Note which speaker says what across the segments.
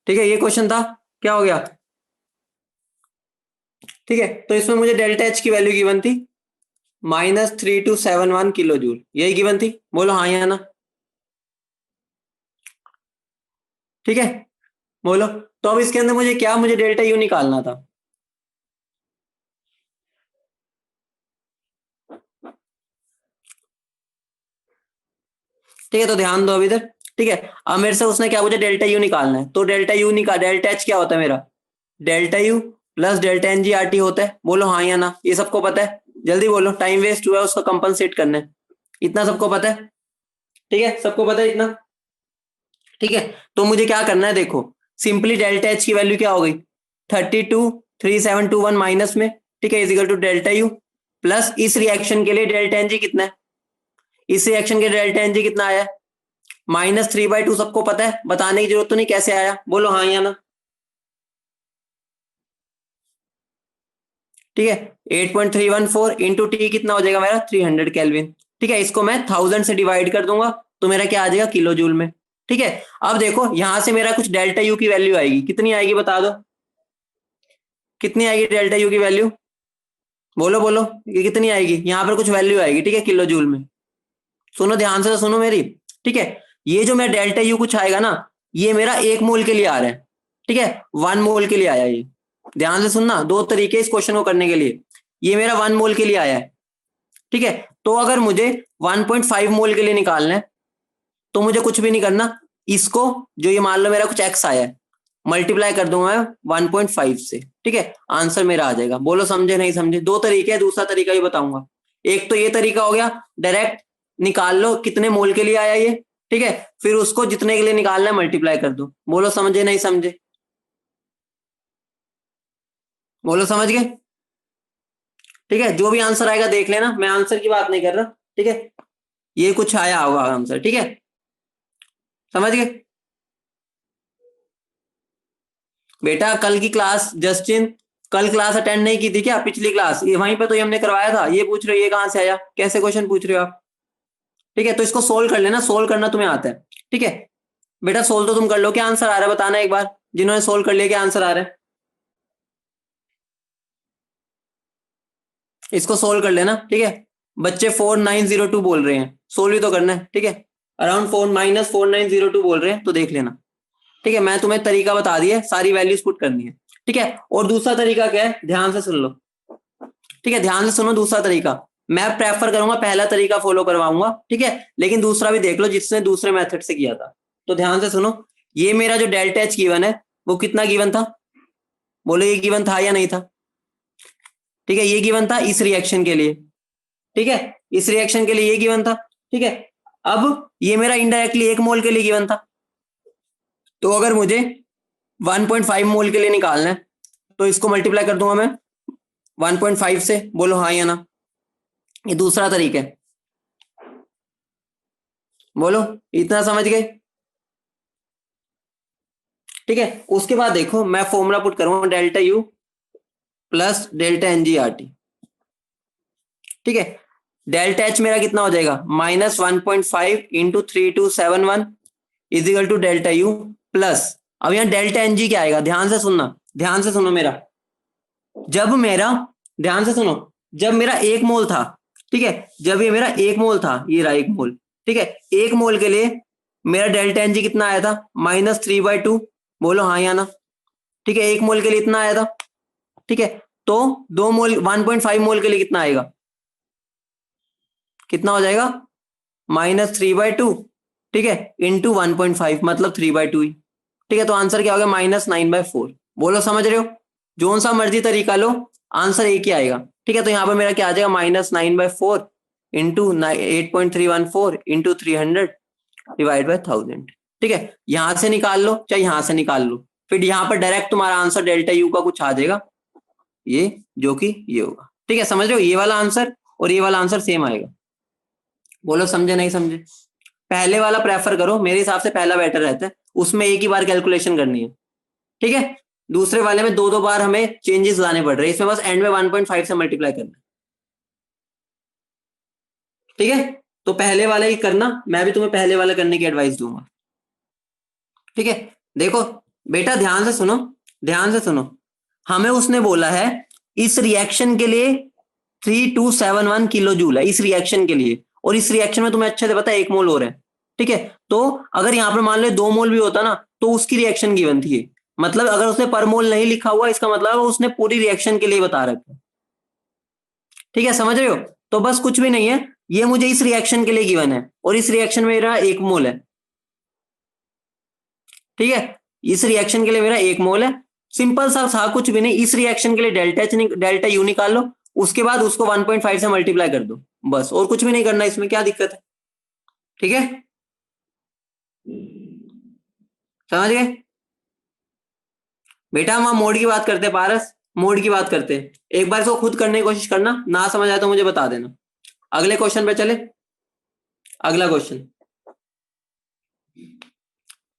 Speaker 1: ठीक है, ये क्वेश्चन था, क्या हो गया? ठीक है, तो इसमें मुझे डेल्टा एच की वैल्यू गिवन थी -3271 किलो जूल, यही गिवन थी, बोलो हाँ या ना। ठीक है, बोलो। तो अब इसके अंदर मुझे डेल्टा यू निकालना था। ठीक है, तो ध्यान दो अभी इधर। ठीक है, अब मेरे से उसने क्या पूछा, डेल्टा यू निकालना है, तो डेल्टा एच क्या होता है मेरा, delta U plus delta N G R T होता है, बोलो हाँ या ना, ये सबको पता है, जल्दी बोलो, टाइम वेस्ट हुआ है उसका कंपनसेट करना है, इतना सबको पता है। ठीक है, सबको पता है इतना। ठीक है, तो मुझे क्या करना है, देखो सिंपली डेल्टा एच की वैल्यू क्या हो गई, 323721 माइनस में, ठीक है, is equal to delta U plus इस रिएक्शन के लिए डेल्टा एन जी कितना है, इस रिएक्शन के डेल्टा एन जी कितना आया है, -3/2, सबको पता है, बताने की जरूरत तो नहीं, कैसे आया, बोलो हाँ या ना। ठीक है, 8.314 इंटू टी कितना हो जाएगा मेरा, 300 केल्विन। ठीक है, इसको मैं 1000 से डिवाइड कर दूंगा, तो मेरा क्या आ जाएगा, किलो जूल में। ठीक है, अब देखो यहां से मेरा कुछ डेल्टा यू की वैल्यू आएगी, कितनी आएगी बता दो, कितनी आएगी डेल्टा यू की वैल्यू, बोलो बोलो, ये कितनी आएगी, यहाँ पर कुछ वैल्यू आएगी, ठीक है, किलो जूल में। सुनो ध्यान से, सुनो मेरी। ठीक है, ये जो मेरा डेल्टा यू कुछ आएगा ना, ये मेरा 1 मोल के लिए आ रहा है, ठीक है, 1 मोल के लिए आया ये, ध्यान से सुनना, दो तरीके इस क्वेश्चन को करने के लिए, ये मेरा 1 मोल के लिए आया है। ठीक है, तो अगर मुझे 1.5 मोल के लिए निकालना है, तो मुझे कुछ भी नहीं करना, इसको, जो ये मान लो मेरा कुछ एक्स आया है, मल्टीप्लाई कर दूंगा मैं 1.5 से, ठीक है, आंसर मेरा आ जाएगा, बोलो समझे नहीं समझे। दो तरीके हैं, दूसरा तरीका भी बताऊंगा। एक तो ये तरीका हो गया, डायरेक्ट निकाल लो कितने मोल के लिए आया ये, ठीक है, फिर उसको जितने के लिए निकालना है मल्टीप्लाई कर दो, बोलो समझे नहीं समझे, बोलो समझ गए। ठीक है, जो भी आंसर आएगा देख लेना, मैं आंसर की बात नहीं कर रहा, ठीक है, ये कुछ आया होगा आंसर, ठीक है, समझ गए। बेटा कल की क्लास जस्टिन, कल क्लास अटेंड नहीं की थी क्या, पिछली क्लास, ये वहीं पे तो ये हमने करवाया था, ये पूछ रहे हो ये कहां से आया, कैसे क्वेश्चन पूछ रहे हो आप। ठीक है, तो इसको सोल्व कर लेना, सोल्व करना तुम्हें आता है। ठीक है, बेटा सोल्व तो तुम कर लो, क्या आंसर आ रहा है बताना एक बार, जिन्होंने सोल्व कर लिया क्या आंसर आ रहा है, इसको सोल्व कर लेना। ठीक है, बच्चे 4902 बोल रहे हैं, सोल्व ही तो करना है। ठीक है, अराउंड 4 -4902 बोल रहे हैं, तो देख लेना। ठीक है, मैं तुम्हें तरीका बता दिया, सारी वैल्यूज पुट करनी है। ठीक है, और दूसरा तरीका क्या है, ध्यान से सुन लो। ठीक है, ध्यान से सुनो, दूसरा तरीका मैं प्रेफर करूंगा, पहला तरीका फॉलो करवाऊंगा, ठीक है, लेकिन दूसरा भी देख लो जिसने दूसरे मेथड से किया था। तो ध्यान से सुनो, ये मेरा जो डेल्टा एच गिवन है, वो कितना गिवन था, बोलो ये गिवन था या नहीं था। ठीक है, ये गिवन था इस रिएक्शन के लिए, ठीक है, इस रिएक्शन के लिए ये गिवन था। ठीक है, अब ये मेरा इनडायरेक्टली 1 मोल के लिए गिवन था, तो अगर मुझे 1.5 मोल के लिए निकालना है, तो इसको मल्टीप्लाई कर दूंगा मैं 1.5 से, बोलो हाँ या ना, ये दूसरा तरीका है, बोलो इतना समझ गए। ठीक है, उसके बाद देखो मैं फॉर्मूला पुट करूंगा, delta U plus delta N G R T. ठीक है, डेल्टा एच मेरा कितना हो जाएगा, -1.5 into 3271 is equal to delta U plus, अब यहाँ डेल्टा एन जी क्या आएगा, ध्यान से सुनना, ध्यान से सुनो मेरा, जब मेरा, ध्यान से सुनो, जब मेरा 1 मोल था, ठीक है, जब ये मेरा 1 मोल था, ये रहा 1 मोल, ठीक है, 1 मोल के लिए मेरा डेल्टा एन जी कितना आया था, -3/2, बोलो हाँ या ना। ठीक है, 1 मोल के लिए इतना आया था। ठीक है, तो 2 मोल, 1.5 मोल के लिए कितना आएगा, कितना हो जाएगा, -3/2, ठीक है, इंटू 1.5, मतलब 3/2 ही। ठीक है, तो आंसर क्या हो गया, -9/4, बोलो समझ रहे हो, जो सा मर्जी तरीका लो, आंसर एक ही आएगा। ठीक है, तो यहाँ पर मेरा क्या आ जाएगा, -9/4 इंटू 8.314 इंटू 300 डिवाइड बाय 1000। ठीक है, यहां से निकाल लो चाहे यहां से निकाल लो, फिर यहाँ पर डायरेक्ट तुम्हारा आंसर डेल्टा यू का कुछ आ जाएगा, ये जो कि ये होगा। ठीक है, समझ रहे हो, ये वाला आंसर और ये वाला आंसर सेम आएगा, बोलो समझे नहीं समझे। पहले वाला प्रेफर करो, मेरे हिसाब से पहला बेटर रहता है, उसमें एक ही बार कैलकुलेशन करनी है। ठीक है, दूसरे वाले में दो दो बार हमें चेंजेस लाने पड़ रहे हैं, इसमें बस एंड में 1.5 से मल्टीप्लाई करना है। ठीक है, तो पहले वाला ही करना, मैं भी तुम्हें पहले वाला करने की एडवाइस दूंगा। ठीक है, देखो बेटा ध्यान से सुनो, ध्यान से सुनो, हमें उसने बोला है इस रिएक्शन के लिए 3271 किलो जूल है इस रिएक्शन के लिए, और इस रिएक्शन में तुम्हें अच्छे से पता है 1 मोल हो रहा है, ठीक है। तो अगर यहाँ पर मान लो 2 मोल भी होता ना तो उसकी रिएक्शन गिवन थी ये। मतलब अगर उसने पर मोल नहीं लिखा हुआ इसका मतलब उसने पूरी रिएक्शन के लिए बता रखा है, ठीक है, समझ रहे हो। तो बस कुछ भी नहीं है, ये मुझे इस रिएक्शन के लिए गिवन है और इस रिएक्शन में मेरा 1 मोल है, ठीक है, इस रिएक्शन के लिए मेरा 1 मोल है। सिंपल सा था, कुछ भी नहीं, इस रिएक्शन के लिए डेल्टा यू निकाल लो, उसके बाद उसको 1.5 से मल्टीप्लाई कर दो, बस, और कुछ भी नहीं करना, इसमें क्या दिक्कत है, ठीक है, समझ गए। बेटा हम मोड की बात करते हैं पारस, मोड की बात करते हैं, एक बार इसको खुद करने की कोशिश करना, ना समझ आए तो मुझे बता देना। अगले क्वेश्चन पे चले, अगला क्वेश्चन,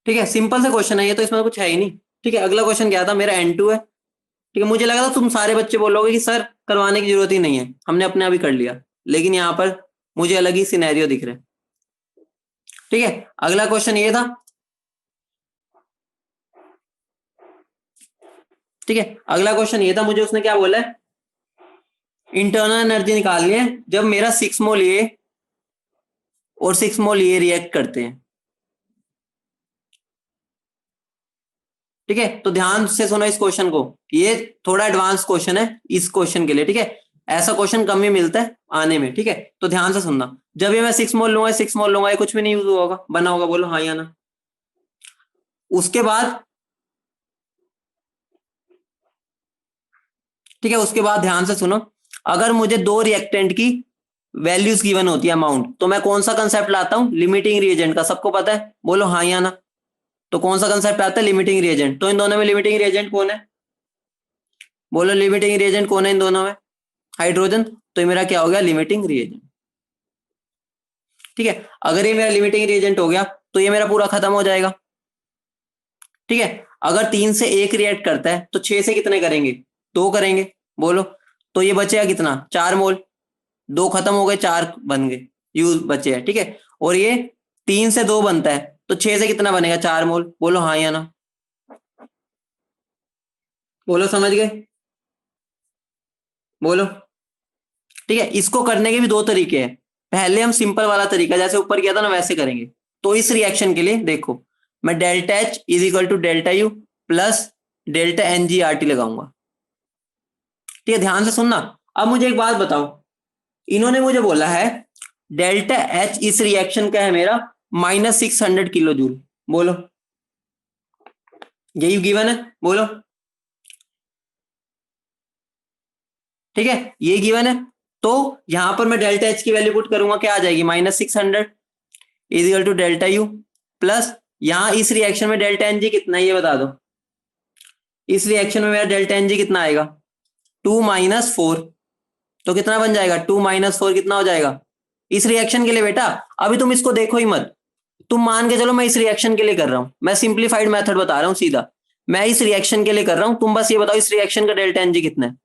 Speaker 1: ठीक है, सिंपल सा क्वेश्चन है ये तो, इसमें कुछ है ही नहीं, ठीक है। अगला क्वेश्चन क्या था, मेरा N2 है, ठीक है। मुझे लगा था तुम सारे बच्चे बोलोगे कि सर करवाने की जरूरत ही नहीं है, हमने अपने आप ही कर लिया, लेकिन यहाँ पर मुझे अलग ही सिनेरियो दिख रहा है, ठीक है। अगला क्वेश्चन ये था, ठीक है, अगला क्वेश्चन ये था, मुझे उसने क्या बोला है, इंटरनल एनर्जी निकालनी है जब मेरा 6 मोल ये और 6 मोल ये रिएक्ट करते हैं, ठीक है। तो ध्यान से सुनो इस क्वेश्चन को, ये थोड़ा एडवांस क्वेश्चन है इस क्वेश्चन के लिए, ठीक है, ऐसा क्वेश्चन कम ही मिलता है आने में, ठीक है। तो ध्यान से सुनना, जब ये मैं 6 मोल लूंगा, 6 मोल लूंगा, ये कुछ भी नहीं यूज होगा, बना होगा, बोलो हाँ या ना। उसके बाद, ठीक है, उसके बाद ध्यान से सुनो, अगर मुझे 2 रिएक्टेंट की वैल्यूज गिवन होती है, अमाउंट, तो मैं कौन सा कंसेप्ट लाता हूं, लिमिटिंग रिएजेंट का, सबको पता है, बोलो हाँ या ना। तो कौन सा कंसेप्ट आता है, लिमिटिंग रिएजेंट। तो इन दोनों में लिमिटिंग रिएजेंट कौन है, बोलो लिमिटिंग रिएजेंट कौन है इन दोनों में, हाइड्रोजन। तो ये मेरा क्या हो गया, लिमिटिंग रिएजेंट, ठीक है। अगर ये मेरा लिमिटिंग रिएजेंट हो गया तो ये मेरा पूरा खत्म हो जाएगा, ठीक है। अगर 3 से 1 रिएक्ट करता है तो 6 से कितने करेंगे, 2 करेंगे, बोलो। तो ये बचेगा कितना, 4 मोल, 2 खत्म हो गए, 4 बन गए, यूज बचे हैं, ठीक है। और ये 3 से 2 बनता है तो 6 से कितना बनेगा, 4 मोल, बोलो हाँ या ना, बोलो समझ गए, बोलो, ठीक है। इसको करने के भी 2 तरीके हैं, पहले हम सिंपल वाला तरीका जैसे ऊपर किया था ना वैसे करेंगे। तो इस रिएक्शन के लिए देखो, मैं delta H is equal to delta U plus delta N G R T लगाऊंगा, ठीक है। ध्यान से सुनना, अब मुझे एक बात बताओ, इन्होंने मुझे बोला है डेल्टा एच इस रिएक्शन का है मेरा -600 किलो जूल, बोलो यही गिवन है, बोलो, ठीक है, ये गिवन है। तो यहां पर मैं डेल्टा एच की वैल्यू पुट करूंगा, क्या आ जाएगी, -600 is equal to delta U plus, यहां इस रिएक्शन में डेल्टा एन जी कितना है ये बता दो, इस रिएक्शन में मेरा डेल्टा एन जी कितना आएगा, 2 - 4, तो कितना बन जाएगा, 2 - 4 कितना हो जाएगा इस रिएक्शन के लिए। बेटा अभी तुम इसको देखो ही मत, तुम मान के चलो मैं इस रिएक्शन के लिए कर रहा हूं, मैं सिंप्लीफाइड मेथड बता रहा हूं सीधा, मैं इस रिएक्शन के लिए कर रहा हूं, तुम बस ये बताओ इस रिएक्शन का डेल्टा एन जी कितना है,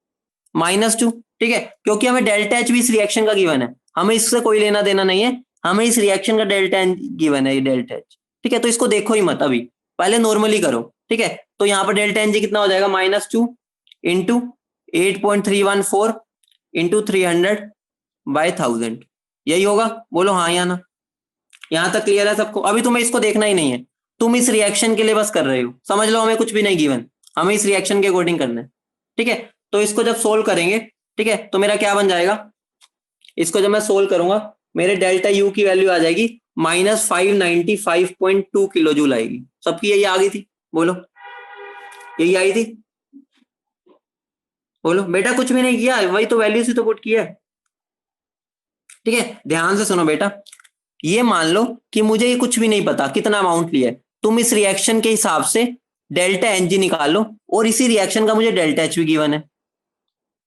Speaker 1: -2, ठीक है, क्योंकि हमें डेल्टा एच भी इस रिएक्शन का गिवन है, हमें इससे कोई लेना देना नहीं है, हमें इस रिएक्शन का डेल्टा एन गिवन है, ये डेल्टा एच, ठीक है। तो इसको देखो ही मत अभी, पहले नॉर्मली करो, ठीक है। तो यहाँ पर डेल्टा एन जी कितना हो जाएगा, -2 इंटू 8.314 इंटू 300/1000, यही होगा, बोलो हाँ या ना। यहां तक क्लियर है सबको, अभी तुम्हें इसको देखना ही नहीं है, तुम इस रिएक्शन के लिए बस कर रहे हो, समझ लो, हमें कुछ भी नहीं गिवन, हमें इस रिएक्शन के अकॉर्डिंग करना है, ठीक है। तो इसको जब सोल्व करेंगे, ठीक है, तो मेरा क्या बन जाएगा, इसको जब मैं सोल्व करूंगा मेरे डेल्टा यू की वैल्यू आ जाएगी -595.2 किलो जूल आएगी, सबकी यही आ गई थी, बोलो यही आई थी, बोलो। बेटा कुछ भी नहीं किया, वही तो वैल्यू से तो पुट किया, ठीक है। ध्यान से सुनो बेटा, ये मान लो कि मुझे ये कुछ भी नहीं पता कितना अमाउंट लिया है, तुम इस रिएक्शन के हिसाब से डेल्टा एन जी निकाल लो, और इसी रिएक्शन का मुझे डेल्टा एच भी गिवन है,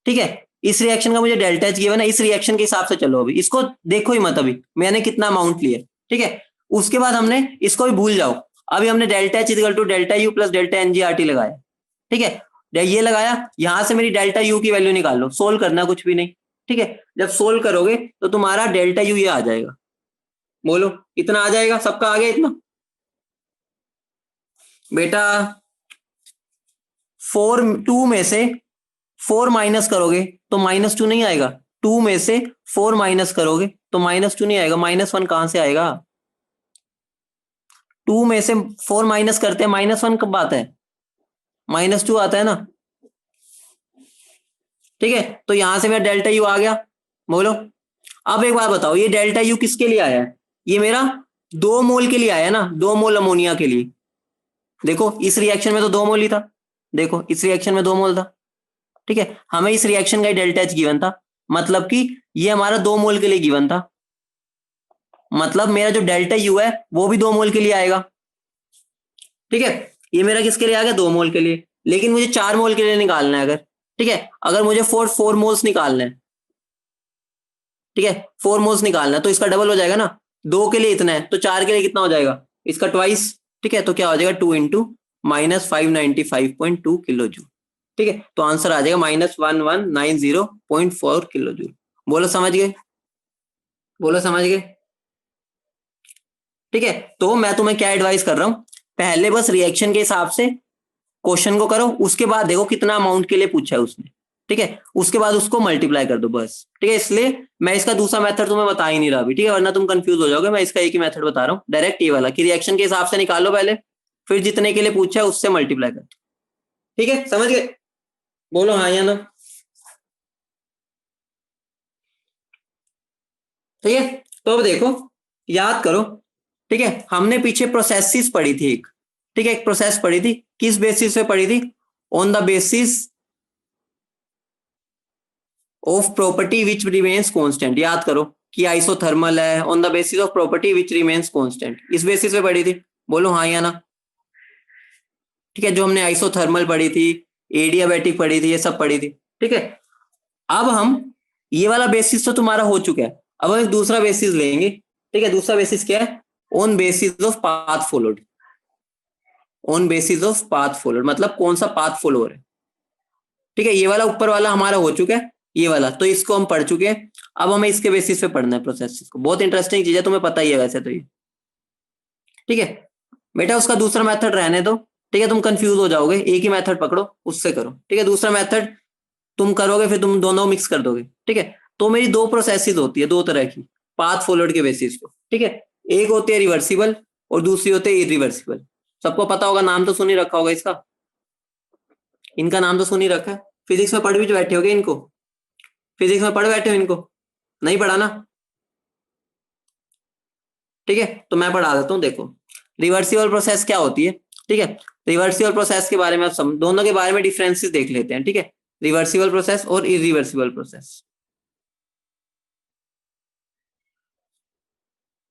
Speaker 1: ठीक है, इस रिएक्शन का मुझे डेल्टा एच गिवन है, इस रिएक्शन के हिसाब से चलो, अभी इसको देखो ही मत, अभी मैंने कितना अमाउंट लिया, ठीक है। उसके बाद हमने इसको भी भूल जाओ, अभी हमने delta H equal to delta U plus delta N G R T लगाया, ठीक है, ये लगाया, यहां से मेरी डेल्टा यू की वैल्यू निकाल लो, सोल्व करना कुछ भी नहीं, ठीक है। जब सोल्व करोगे तो तुम्हारा डेल्टा यू ये आ जाएगा, बोलो इतना आ जाएगा, सबका आ गया इतना, बेटा 2 में से 4 माइनस करोगे तो -2 नहीं आएगा। 2 में से 4 माइनस करोगे तो -2 नहीं आएगा। -1 कहां से आएगा? 2 में से 4 माइनस करते हैं, -1 कब आता है? -2 आता है ना। ठीक है, तो यहां से मेरा डेल्टा यू आ गया। बोलो, अब एक बात बताओ, ये डेल्टा यू किसके लिए आया है? ये मेरा 2 मोल के लिए आया ना, 2 मोल अमोनिया के लिए। देखो इस रिएक्शन में तो 2 मोल ही था, देखो इस रिएक्शन में 2 मोल था। ठीक है, हमें इस रिएक्शन का डेल्टा एच गिवन था, मतलब कि ये हमारा 2 मोल के लिए गिवन था, मतलब मेरा जो डेल्टा यू है वो भी 2 मोल के लिए आएगा। ठीक है, ये मेरा किसके लिए आ गया? 2 मोल के लिए। लेकिन मुझे 4 मोल के लिए निकालना है अगर, ठीक है, अगर मुझे 4 मोल्स निकालना है, ठीक है, 4 मोल्स निकालना है तो इसका डबल हो जाएगा ना। 2 के लिए इतना है तो 4 के लिए कितना हो जाएगा? इसका ट्वाइस। ठीक है, तो क्या हो जाएगा? 2 इंटू -595.2 किलो जूल। ठीक है, तो आंसर आ जाएगा -1190.4 किलो जूल। बोलो समझ गए? बोलो समझ गए? ठीक है, तो मैं तुम्हें क्या एडवाइस कर रहा हूं, पहले बस रिएक्शन के हिसाब से क्वेश्चन को करो, उसके बाद देखो कितना अमाउंट के लिए पूछा है उसने। ठीक है, उसके बाद उसको मल्टीप्लाई कर दो बस। ठीक है, इसलिए मैं इसका दूसरा मेथड तुम्हें बता ही नहीं रहा अभी, ठीक है, वरना तुम कंफ्यूज हो जाओगे। मैं इसका एक ही मेथड बता रहा हूँ, डायरेक्ट ये वाला कि रिएक्शन के हिसाब से निकालो पहले, फिर जितने के लिए पूछा है उससे मल्टीप्लाई कर। ठीक है, समझ गए? बोलो हाँ या ना। ठीक है, तो अब देखो, याद करो। ठीक है, हमने पीछे प्रोसेसिस पढ़ी थी एक, ठीक है, एक प्रोसेस पढ़ी थी, किस बेसिस पे पढ़ी थी? On the basis of property which remains constant. याद करो कि आइसोथर्मल है, on the basis of property which remains constant, इस बेसिस पे पढ़ी थी। बोलो हाँ या ना। ठीक है, जो हमने आइसोथर्मल पढ़ी थी, एडियाबैटिक पढ़ी थी, ये सब पढ़ी थी। ठीक है, अब हम ये वाला बेसिस तो तुम्हारा हो चुका है, अब हम एक दूसरा बेसिस लेंगे। ठीक है, दूसरा बेसिस क्या है? On basis of path followed. On basis of path followed मतलब कौन सा पाथ फॉलो है। ठीक है, ये वाला ऊपर वाला हमारा हो चुका है, ये वाला तो इसको हम पढ़ चुके हैं। अब हमें इसके बेसिस पे पढ़ना है प्रोसेस को। बहुत इंटरेस्टिंग चीज है, तुम्हें पता ही है वैसे तो ये। ठीक है बेटा, उसका दूसरा मेथड रहने दो। ठीक है, तुम कंफ्यूज हो जाओगे, एक ही मेथड पकड़ो, उससे करो। ठीक है, दूसरा मेथड तुम करोगे फिर तुम दोनों मिक्स कर दोगे। ठीक है, तो मेरी 2 प्रोसेसेस होती है, 2 तरह की पाथ फॉलोड के बेसिस पे। ठीक है, एक होती है रिवर्सिबल और दूसरी होती है इरिवर्सिबल। सबको पता होगा, नाम तो सुन ही रखा होगा इसका, इनका नाम तो सुन ही रखा है। फिजिक्स में पढ़ भी बैठे होगे इनको, फिजिक्स में पढ़ बैठे हो इनको, नहीं पढ़ा ना? ठीक है, तो मैं पढ़ा देता हूँ। देखो रिवर्सिबल प्रोसेस क्या होती है। ठीक है, रिवर्सिबल प्रोसेस के बारे में दोनों के बारे में डिफरेंसेस देख लेते हैं। ठीक है, रिवर्सिबल प्रोसेस और इरिवर्सिबल प्रोसेस।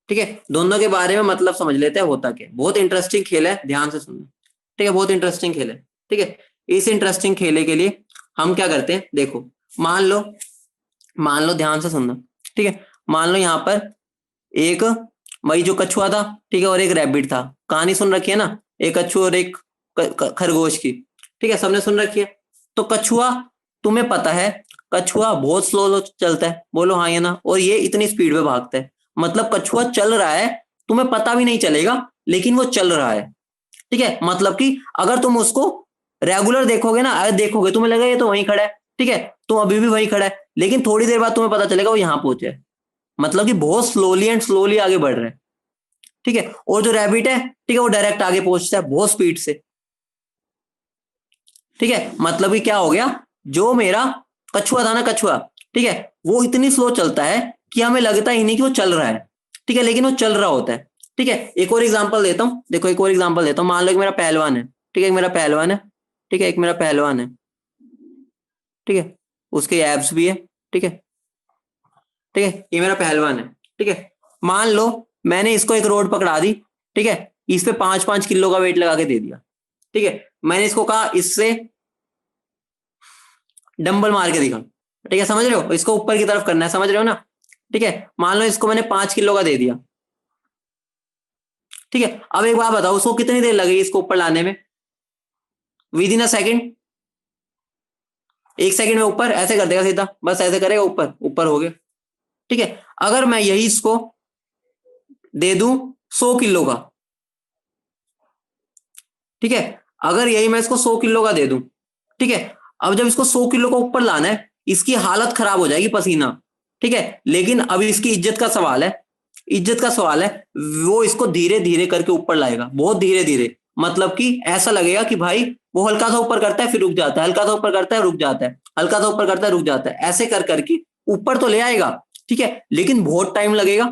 Speaker 1: ठीक है, दोनों के बारे में मतलब समझ लेते हैं होता क्या। बहुत इंटरेस्टिंग खेल है, ध्यान से सुनना। ठीक है, बहुत इंटरेस्टिंग खेल है। ठीक है, इस इंटरेस्टिंग खेले के लिए हम क्या करते हैं, देखो मान लो ध्यान से सुनना। ठीक है, मान लो यहाँ पर एक वही जो कछुआ था, ठीक है, और एक रैबिट था। कहानी सुन रखी है ना, एक कछुआ और एक खरगोश की। ठीक है, सबने सुन रखी है। तो कछुआ, तुम्हें पता है कछुआ बहुत स्लो चलता है, बोलो हाँ या ना, और ये इतनी स्पीड में भागता है, मतलब कछुआ चल रहा है, तुम्हें पता भी नहीं चलेगा, लेकिन वो चल रहा है। ठीक है, मतलब कि अगर तुम उसको रेगुलर देखोगे ना, अगर देखोगे तुम्हें लगेगा ये तो वहीं खड़ा है। ठीक है, तुम अभी भी वहीं खड़ा है, लेकिन थोड़ी देर बाद तुम्हें पता चलेगा वो यहाँ पहुंचे है, मतलब कि बहुत स्लोली एंड स्लोली आगे बढ़ रहे हैं। ठीक है, और जो रैबिट है, ठीक है, वो डायरेक्ट आगे पहुंचता है बहुत स्पीड से। ठीक है, मतलब कि क्या हो गया, जो मेरा कछुआ था ना, कछुआ, ठीक है, वो इतनी स्लो चलता है कि हमें लगता ही नहीं कि वो चल रहा है। ठीक है, लेकिन वो चल रहा होता है। ठीक है, एक और एग्जांपल देता हूं, देखो एक और एग्जांपल देता हूं। मान लो कि मेरा पहलवान है, ठीक है, एक मेरा पहलवान है, ठीक है, एक मेरा पहलवान है, ठीक है, उसके एब्स भी है। ठीक है, ठीक है, ये मेरा पहलवान है। ठीक है, मान लो मैंने इसको एक रोड पकड़ा दी, ठीक है, इस पे 5-5 किलो का वेट लगा के दे दिया। ठीक है, मैंने इसको कहा इससे डंबल मार के दिखा। ठीक है, समझ रहे हो, इसको ऊपर की तरफ करना है, समझ रहे हो ना? ठीक है, मान लो इसको मैंने 5 किलो का दे दिया। ठीक है, अब एक बात बताओ, उसको कितनी देर लगेगी इसको ऊपर लाने में? With in a second, 1 second में ऊपर ऐसे कर देगा सीधा, बस ऐसे करेगा, ऊपर ऊपर हो गया। ठीक है, अगर मैं यही इसको दे दूं 100 किलो का, ठीक है, अगर यही मैं इसको 100 किलो का दे दूं, ठीक है। अब जब इसको 100 किलो का ऊपर लाना है, इसकी हालत खराब हो जाएगी पसीना, ठीक है। लेकिन अब इसकी इज्जत का सवाल है, इज्जत का सवाल है, वो इसको धीरे धीरे करके ऊपर लाएगा, बहुत धीरे धीरे। मतलब कि ऐसा लगेगा कि भाई वो हल्का सा ऊपर करता है फिर रुक जाता है, हल्का सा ऊपर करता है रुक जाता है, हल्का सा ऊपर करता है रुक जाता है, ऐसे कर करके ऊपर तो ले आएगा, ठीक है, लेकिन बहुत टाइम लगेगा,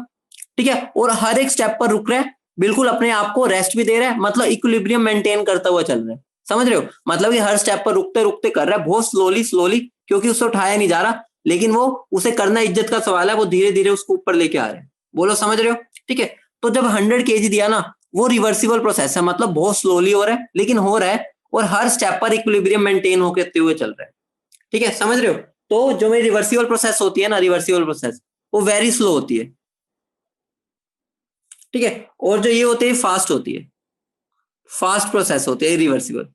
Speaker 1: ठीक है। और हर एक स्टेप पर रुक रहा है, बिल्कुल अपने आप को रेस्ट भी दे रहा है, मतलब इक्विलिब्रियम मेंटेन करता हुआ चल रहा है, समझ रहे हो। मतलब कि हर स्टेप पर रुकते रुकते कर रहा है, बहुत स्लोली स्लोली, क्योंकि उससे उठाया नहीं जा रहा, लेकिन वो उसे करना इज्जत का सवाल है, वो धीरे धीरे उसको ऊपर लेके आ रहे हैं। बोलो समझ रहे हो, ठीक है। तो जब 100 kg दिया ना, वो रिवर्सिबल प्रोसेस है, मतलब बहुत स्लोली हो रहा है लेकिन हो रहा है, और हर स्टेप पर इक्विलिब्रियम मेंटेन होते हुए चल रहा है, ठीक है, समझ रहे हो। तो जो मेरी रिवर्सिबल प्रोसेस होती है ना, रिवर्सिबल प्रोसेस, वो वेरी स्लो होती है, ठीक है। और जो ये होती है फास्ट होती है, फास्ट प्रोसेस होती है रिवर्सिबल,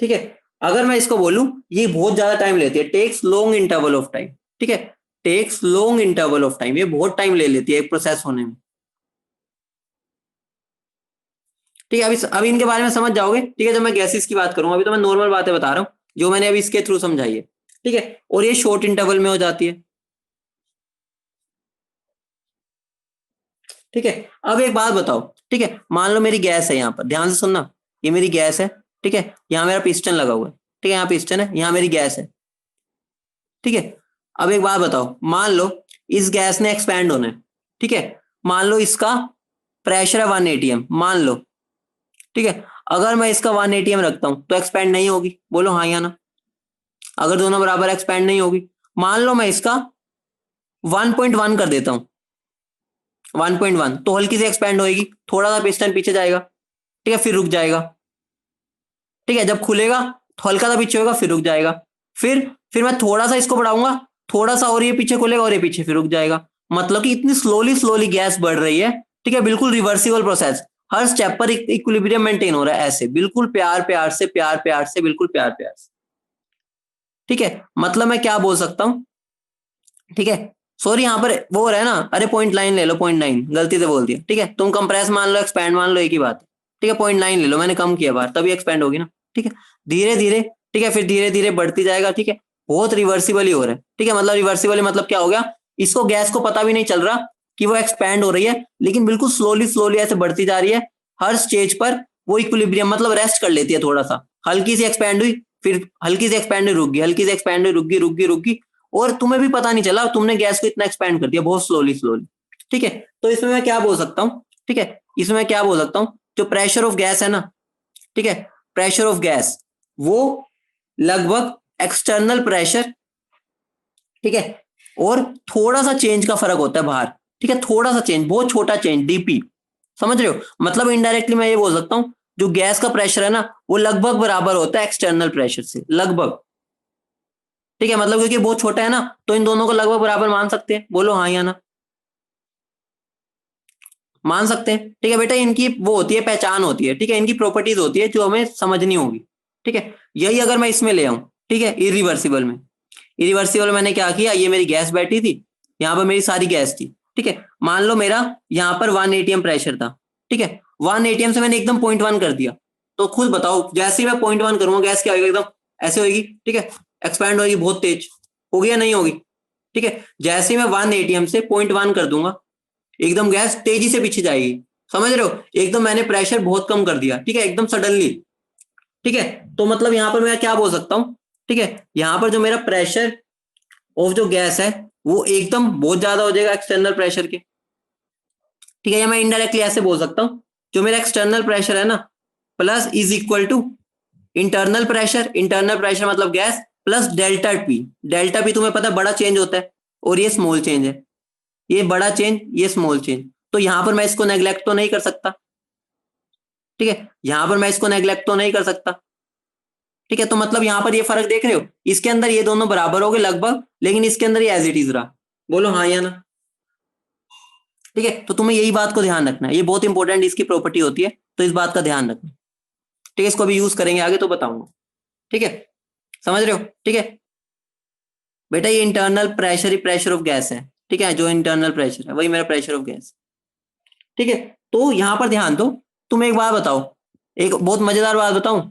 Speaker 1: ठीक है। अगर मैं इसको बोलूं, ये बहुत ज्यादा टाइम लेती है, takes long interval of time, ठीक है, takes long interval of time, ये बहुत टाइम ले लेती है एक प्रोसेस होने में, ठीक है। अभी इनके बारे में समझ जाओगे, ठीक है, जब मैं गैसेस की बात करूंगा, अभी तो मैं नॉर्मल बातें बता रहा हूँ जो मैंने अभी इसके थ्रू समझाई है, ठीक है। और ये शॉर्ट इंटरवल में हो जाती है, ठीक है। अब एक बात बताओ, ठीक है, मान लो मेरी गैस है, यहाँ पर ध्यान से सुनना, ये मेरी गैस है, ठीक है, यहाँ मेरा पिस्टन लगा हुआ है, ठीक है, यहाँ पिस्टन है, यहाँ मेरी गैस है, ठीक है। अब एक बात बताओ, मान लो इस गैस ने एक्सपैंड होना है, ठीक है, मान लो इसका प्रेशर है 1 atm, मान लो, ठीक है। अगर मैं इसका 1 atm रखता हूं तो एक्सपैंड नहीं होगी, बोलो हाँ या ना। अगर दोनों बराबर एक्सपैंड नहीं होगी, मान लो मैं इसका 1.1 कर देता हूं, 1.1, तो हल्की से एक्सपैंड होगी, थोड़ा सा पिस्टन पीछे जाएगा, ठीक है, फिर रुक जाएगा, ठीक है। जब खुलेगा तो हल्का सा पीछे होगा, फिर रुक जाएगा, फिर मैं थोड़ा सा इसको बढ़ाऊंगा, थोड़ा सा और ये पीछे खुलेगा, और ये पीछे फिर रुक जाएगा। मतलब कि इतनी स्लोली स्लोली गैस बढ़ रही है, ठीक है, बिल्कुल रिवर्सिबल प्रोसेस, हर स्टेप पर इक्विलिब्रियम मेंटेन हो रहा है, ऐसे बिल्कुल प्यार प्यार से, प्यार प्यार से, बिल्कुल प्यार प्यार से, ठीक है। मतलब मैं क्या बोल सकता हूँ, ठीक है, सॉरी यहाँ पर वो हो रहा है ना, अरे पॉइंट लाइन ले लो, 0.9 गलती से बोल दिया, ठीक है। तुम कंप्रेस मान लो, एक्सपैंड मान लो, एक ही बात है, ठीक है। 0.9 ले लो, मैंने कम किया बार, तभी एक्सपैंड होगी ना, ठीक है। धीरे धीरे, ठीक है, फिर धीरे धीरे बढ़ती जाएगा, ठीक है। बहुत रिवर्सिबल ही हो रहा है, ठीक है। मतलब रिवर्सिबल मतलब क्या हो गया, इसको गैस को पता भी नहीं चल रहा कि वो एक्सपैंड हो रही है, लेकिन बिल्कुल स्लोली स्लोली ऐसे बढ़ती जा रही है, हर स्टेज पर वो इक्विलिब्रियम मतलब रेस्ट कर लेती है, थोड़ा सा हल्की सी एक्सपैंड हुई, फिर हल्की सी एक्सपैंड हुई रुक गई, हल्की से एक्सपैंड हुई रुक गई, रुक गई, रुक गई, और तुम्हें भी पता नहीं चला, तुमने गैस को इतना एक्सपैंड कर दिया बहुत स्लोली स्लोली, ठीक है। तो इसमें मैं क्या बोल सकता हूँ, ठीक है, इसमें मैं क्या बोल सकता हूँ, जो प्रेशर ऑफ गैस है ना, ठीक है, प्रेशर ऑफ गैस वो लगभग एक्सटर्नल प्रेशर, ठीक है, और थोड़ा सा चेंज का फर्क होता है बाहर, ठीक है, थोड़ा सा चेंज, बहुत छोटा चेंज, डीपी, समझ रहे हो। मतलब इनडायरेक्टली मैं ये बोल सकता हूँ, जो गैस का प्रेशर है ना, वो लगभग बराबर होता है एक्सटर्नल प्रेशर से, लगभग, ठीक है। मतलब क्योंकि बहुत छोटा है ना, तो इन दोनों को लगभग बराबर मान सकते हैं, बोलो हाँ या ना, मान सकते हैं, ठीक है बेटा। इनकी वो होती है, पहचान होती है, ठीक है, इनकी प्रॉपर्टीज होती है जो हमें समझनी होगी, ठीक है। यही अगर मैं इसमें ले आऊं, ठीक है, इरिवर्सिबल में, इरिवर्सिबल मैंने क्या किया, ये मेरी गैस बैठी थी, यहाँ पर मेरी सारी गैस थी, ठीक है। मान लो मेरा यहाँ पर 1 atm प्रेशर था, ठीक है, 1 atm से मैंने एकदम 0.1 कर दिया, तो खुद बताओ जैसे ही मैं 0.1 करूंगा, गैस क्या होगी, एकदम ऐसे होगी, ठीक है, एक्सपैंड होगी बहुत तेज, होगी या नहीं होगी, ठीक है। जैसे ही मैं 1 atm से 0.1 कर दूंगा, एकदम गैस तेजी से पीछे जाएगी, समझ रहे हो, एकदम मैंने प्रेशर बहुत कम कर दिया, ठीक है, एकदम सडनली, ठीक है। तो मतलब यहाँ पर मैं क्या बोल सकता हूँ, ठीक है, यहाँ पर जो मेरा प्रेशर ऑफ जो गैस है, वो एकदम बहुत ज्यादा हो जाएगा एक्सटर्नल प्रेशर के, ठीक है। या मैं इनडायरेक्टली ऐसे बोल सकता हूँ, जो मेरा एक्सटर्नल प्रेशर है ना, plus is equal to internal pressure, internal pressure मतलब gas, plus delta P, delta P तुम्हें पता है बड़ा चेंज होता है, और ये स्मॉल चेंज है, ये बड़ा चेंज, ये स्मॉल चेंज, तो यहां पर मैं इसको नेग्लेक्ट तो नहीं कर सकता, ठीक है, यहां पर मैं इसको नेग्लेक्ट तो नहीं कर सकता, ठीक है। तो मतलब यहां पर ये फर्क देख रहे हो, इसके अंदर ये दोनों बराबर हो गए लगभग, लेकिन इसके अंदर ये एज इट इज रहा, बोलो हाँ या ना, ठीक है। तो तुम्हें यही बात को ध्यान रखना है, ये बहुत इंपॉर्टेंट इसकी प्रॉपर्टी होती है, तो इस बात का ध्यान रखना, ठीक है। इसको भी यूज करेंगे आगे तो बताऊंगा, ठीक है, समझ रहे हो, ठीक है बेटा। ये internal pressure he pressure of gas है, ठीक है, जो इंटरनल प्रेशर है वही मेरा प्रेशर ऑफ गैस, ठीक है। तो यहां पर ध्यान दो, तुम एक बात बताओ, एक बहुत मजेदार बात बताऊं,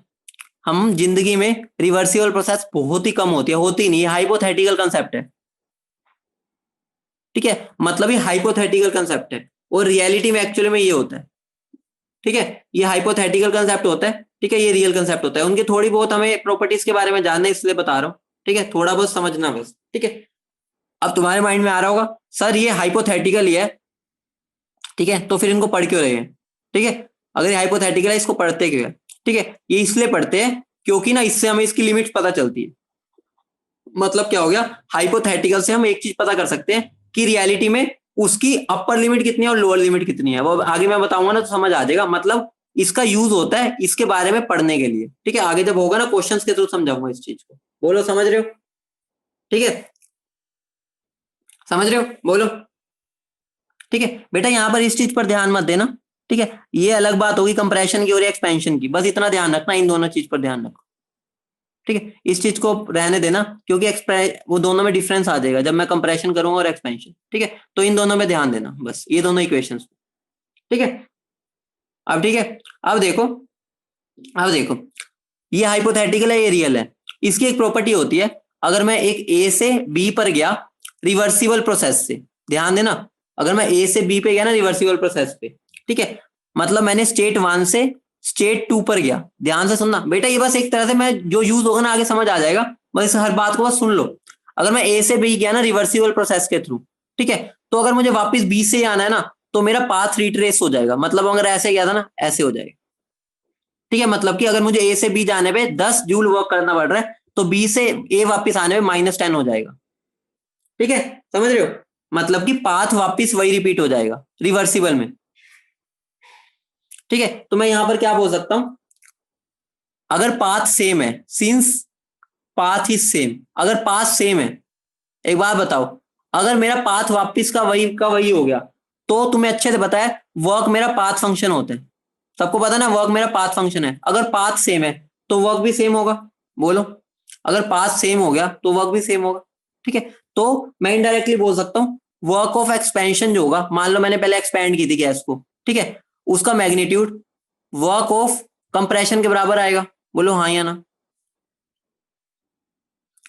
Speaker 1: हम जिंदगी में रिवर्सिबल प्रोसेस बहुत ही कम होती नहीं, हाइपोथेटिकल कंसेप्ट है, ठीक है, मतलब ये हाइपोथेटिकल कंसेप्ट है और रियलिटी में एक्चुअली में ये होता है, ठीक है, ये हाइपोथेटिकल कंसेप्ट होता है, ठीक है, ये रियल कंसेप्ट होता है, उनकी थोड़ी बहुत हमें प्रॉपर्टीज के बारे में जानना है इसलिए बता रहा हूँ, ठीक है, थोड़ा बहुत समझना बस, ठीक है। अब तुम्हारे माइंड में आ रहा होगा सर ये हाइपोथेटिकल ही है, ठीक है, तो फिर इनको पढ़ क्यों रहे हैं, ठीक है, अगर ये हाइपोथेटिकल है इसको पढ़ते क्यों है, ठीक है, ये इसलिए पढ़ते हैं क्योंकि ना इससे हमें इसकी लिमिट पता चलती है। मतलब क्या हो गया, हाइपोथेटिकल से हम एक चीज पता कर सकते हैं कि रियलिटी में उसकी अपर लिमिट कितनी है और लोअर लिमिट कितनी है, वो आगे मैं बताऊंगा ना तो समझ आ जाएगा, मतलब इसका यूज होता है इसके बारे में पढ़ने के लिए, ठीक है, आगे जब होगा ना क्वेश्चंस के थ्रू समझाऊंगा इस चीज को, बोलो समझ रहे हो, ठीक है, समझ रहे हो, बोलो, ठीक है बेटा, यहाँ पर इस चीज पर ध्यान मत देना, ठीक है, ये अलग बात होगी कंप्रेशन की और एक्सपेंशन की, बस इतना ध्यान रखना, इन दोनों चीज पर ध्यान रखो, ठीक है, इस चीज को रहने देना क्योंकि वो दोनों में डिफरेंस आ जाएगा जब मैं कंप्रेशन करूंगा और एक्सपेंशन, ठीक है, तो इन दोनों में ध्यान देना बस, ये दोनों इक्वेशंस, ठीक है। अब ठीक है, अब देखो, अब देखो, ये हाइपोथेटिकल है ये रियल है, इसकी एक प्रॉपर्टी होती है, अगर मैं एक ए से बी पर गया रिवर्सिबल प्रोसेस से, ध्यान देना, अगर मैं ए से बी पे गया ना रिवर्सिबल प्रोसेस पे, ठीक है, मतलब मैंने स्टेट 1 से स्टेट 2 पर गया, ध्यान से सुनना बेटा, ये बस एक तरह से मैं जो यूज होगा ना आगे समझ आ जाएगा, बस हर बात को बस सुन लो, अगर मैं ए से बी गया ना रिवर्सिबल प्रोसेस के थ्रू, ठीक है, तो अगर मुझे वापस बी से आना है ना तो मेरा पाथ रिट्रेस हो जाएगा, मतलब अगर ऐसे गया था ना ऐसे हो जाएगा, ठीक है, मतलब कि अगर मुझे ए से बी जाने पे 10 जूल वर्क करना पड़ रहा है तो बी से ए वापस आने में -10 हो जाएगा, ठीक है, समझ रहे हो, मतलब कि पाथ वापस वही रिपीट हो जाएगा रिवर्सिबल में, ठीक है, तो मैं यहां पर क्या बोल सकता हूं, अगर पाथ सेम है, सिंस पाथ इज सेम, अगर पाथ सेम है, एक बात बताओ, अगर मेरा पाथ वापस का वही हो गया तो तुम्हें अच्छे से पता है वर्क मेरा पाथ फंक्शन होता है, सबको पता है ना वर्क मेरा पाथ फंक्शन है, अगर पाथ सेम है तो वर्क भी सेम होगा, बोलो, अगर पाथ सेम हो गया तो वर्क भी सेम होगा, ठीक है, तो मैं इनडायरेक्टली बोल सकता हूँ वर्क ऑफ एक्सपेंशन जो होगा, मान लो मैंने पहले एक्सपैंड की थी गैस को, ठीक है, उसका मैग्नीट्यूड वर्क ऑफ कंप्रेशन के बराबर आएगा, बोलो हाँ या ना,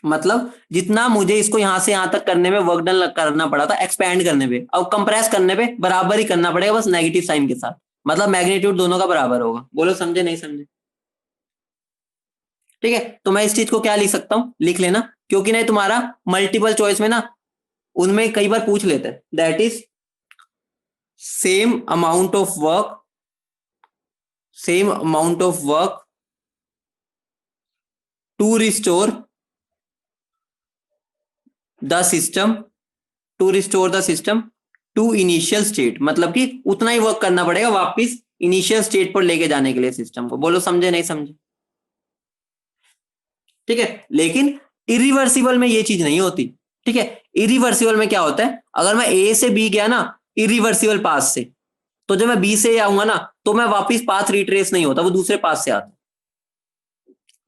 Speaker 1: मतलब जितना मुझे इसको यहां से यहां तक करने में वर्क डन करना पड़ा था एक्सपैंड करने पे, अब कंप्रेस करने पे बराबर ही करना पड़ेगा बस नेगेटिव साइन के साथ, मतलब मैग्नीट्यूड दोनों का बराबर होगा, बोलो समझे नहीं समझे, ठीक है, तो मैं इस चीज को क्या लिख सकता हूं, लिख लेना, क्योंकि नहीं तुम्हारा मल्टीपल चॉइस में ना उनमें कई बार पूछ लेते हैं, that is same amount of work, same amount of work to restore the system, to restore the system to initial state, मतलब कि उतना ही वर्क करना पड़ेगा वापस इनिशियल स्टेट पर लेके जाने के लिए सिस्टम को, बोलो समझे नहीं समझे, ठीक है, लेकिन इरिवर्सिबल में ये चीज नहीं होती, ठीक है, इरिवर्सिबल में क्या होता है, अगर मैं ए से बी गया ना इरिवर्सिबल पाथ से, तो जब मैं बी से आऊंगा ना तो मैं वापस पाथ रिट्रेस नहीं होता, वो दूसरे पाथ से आता,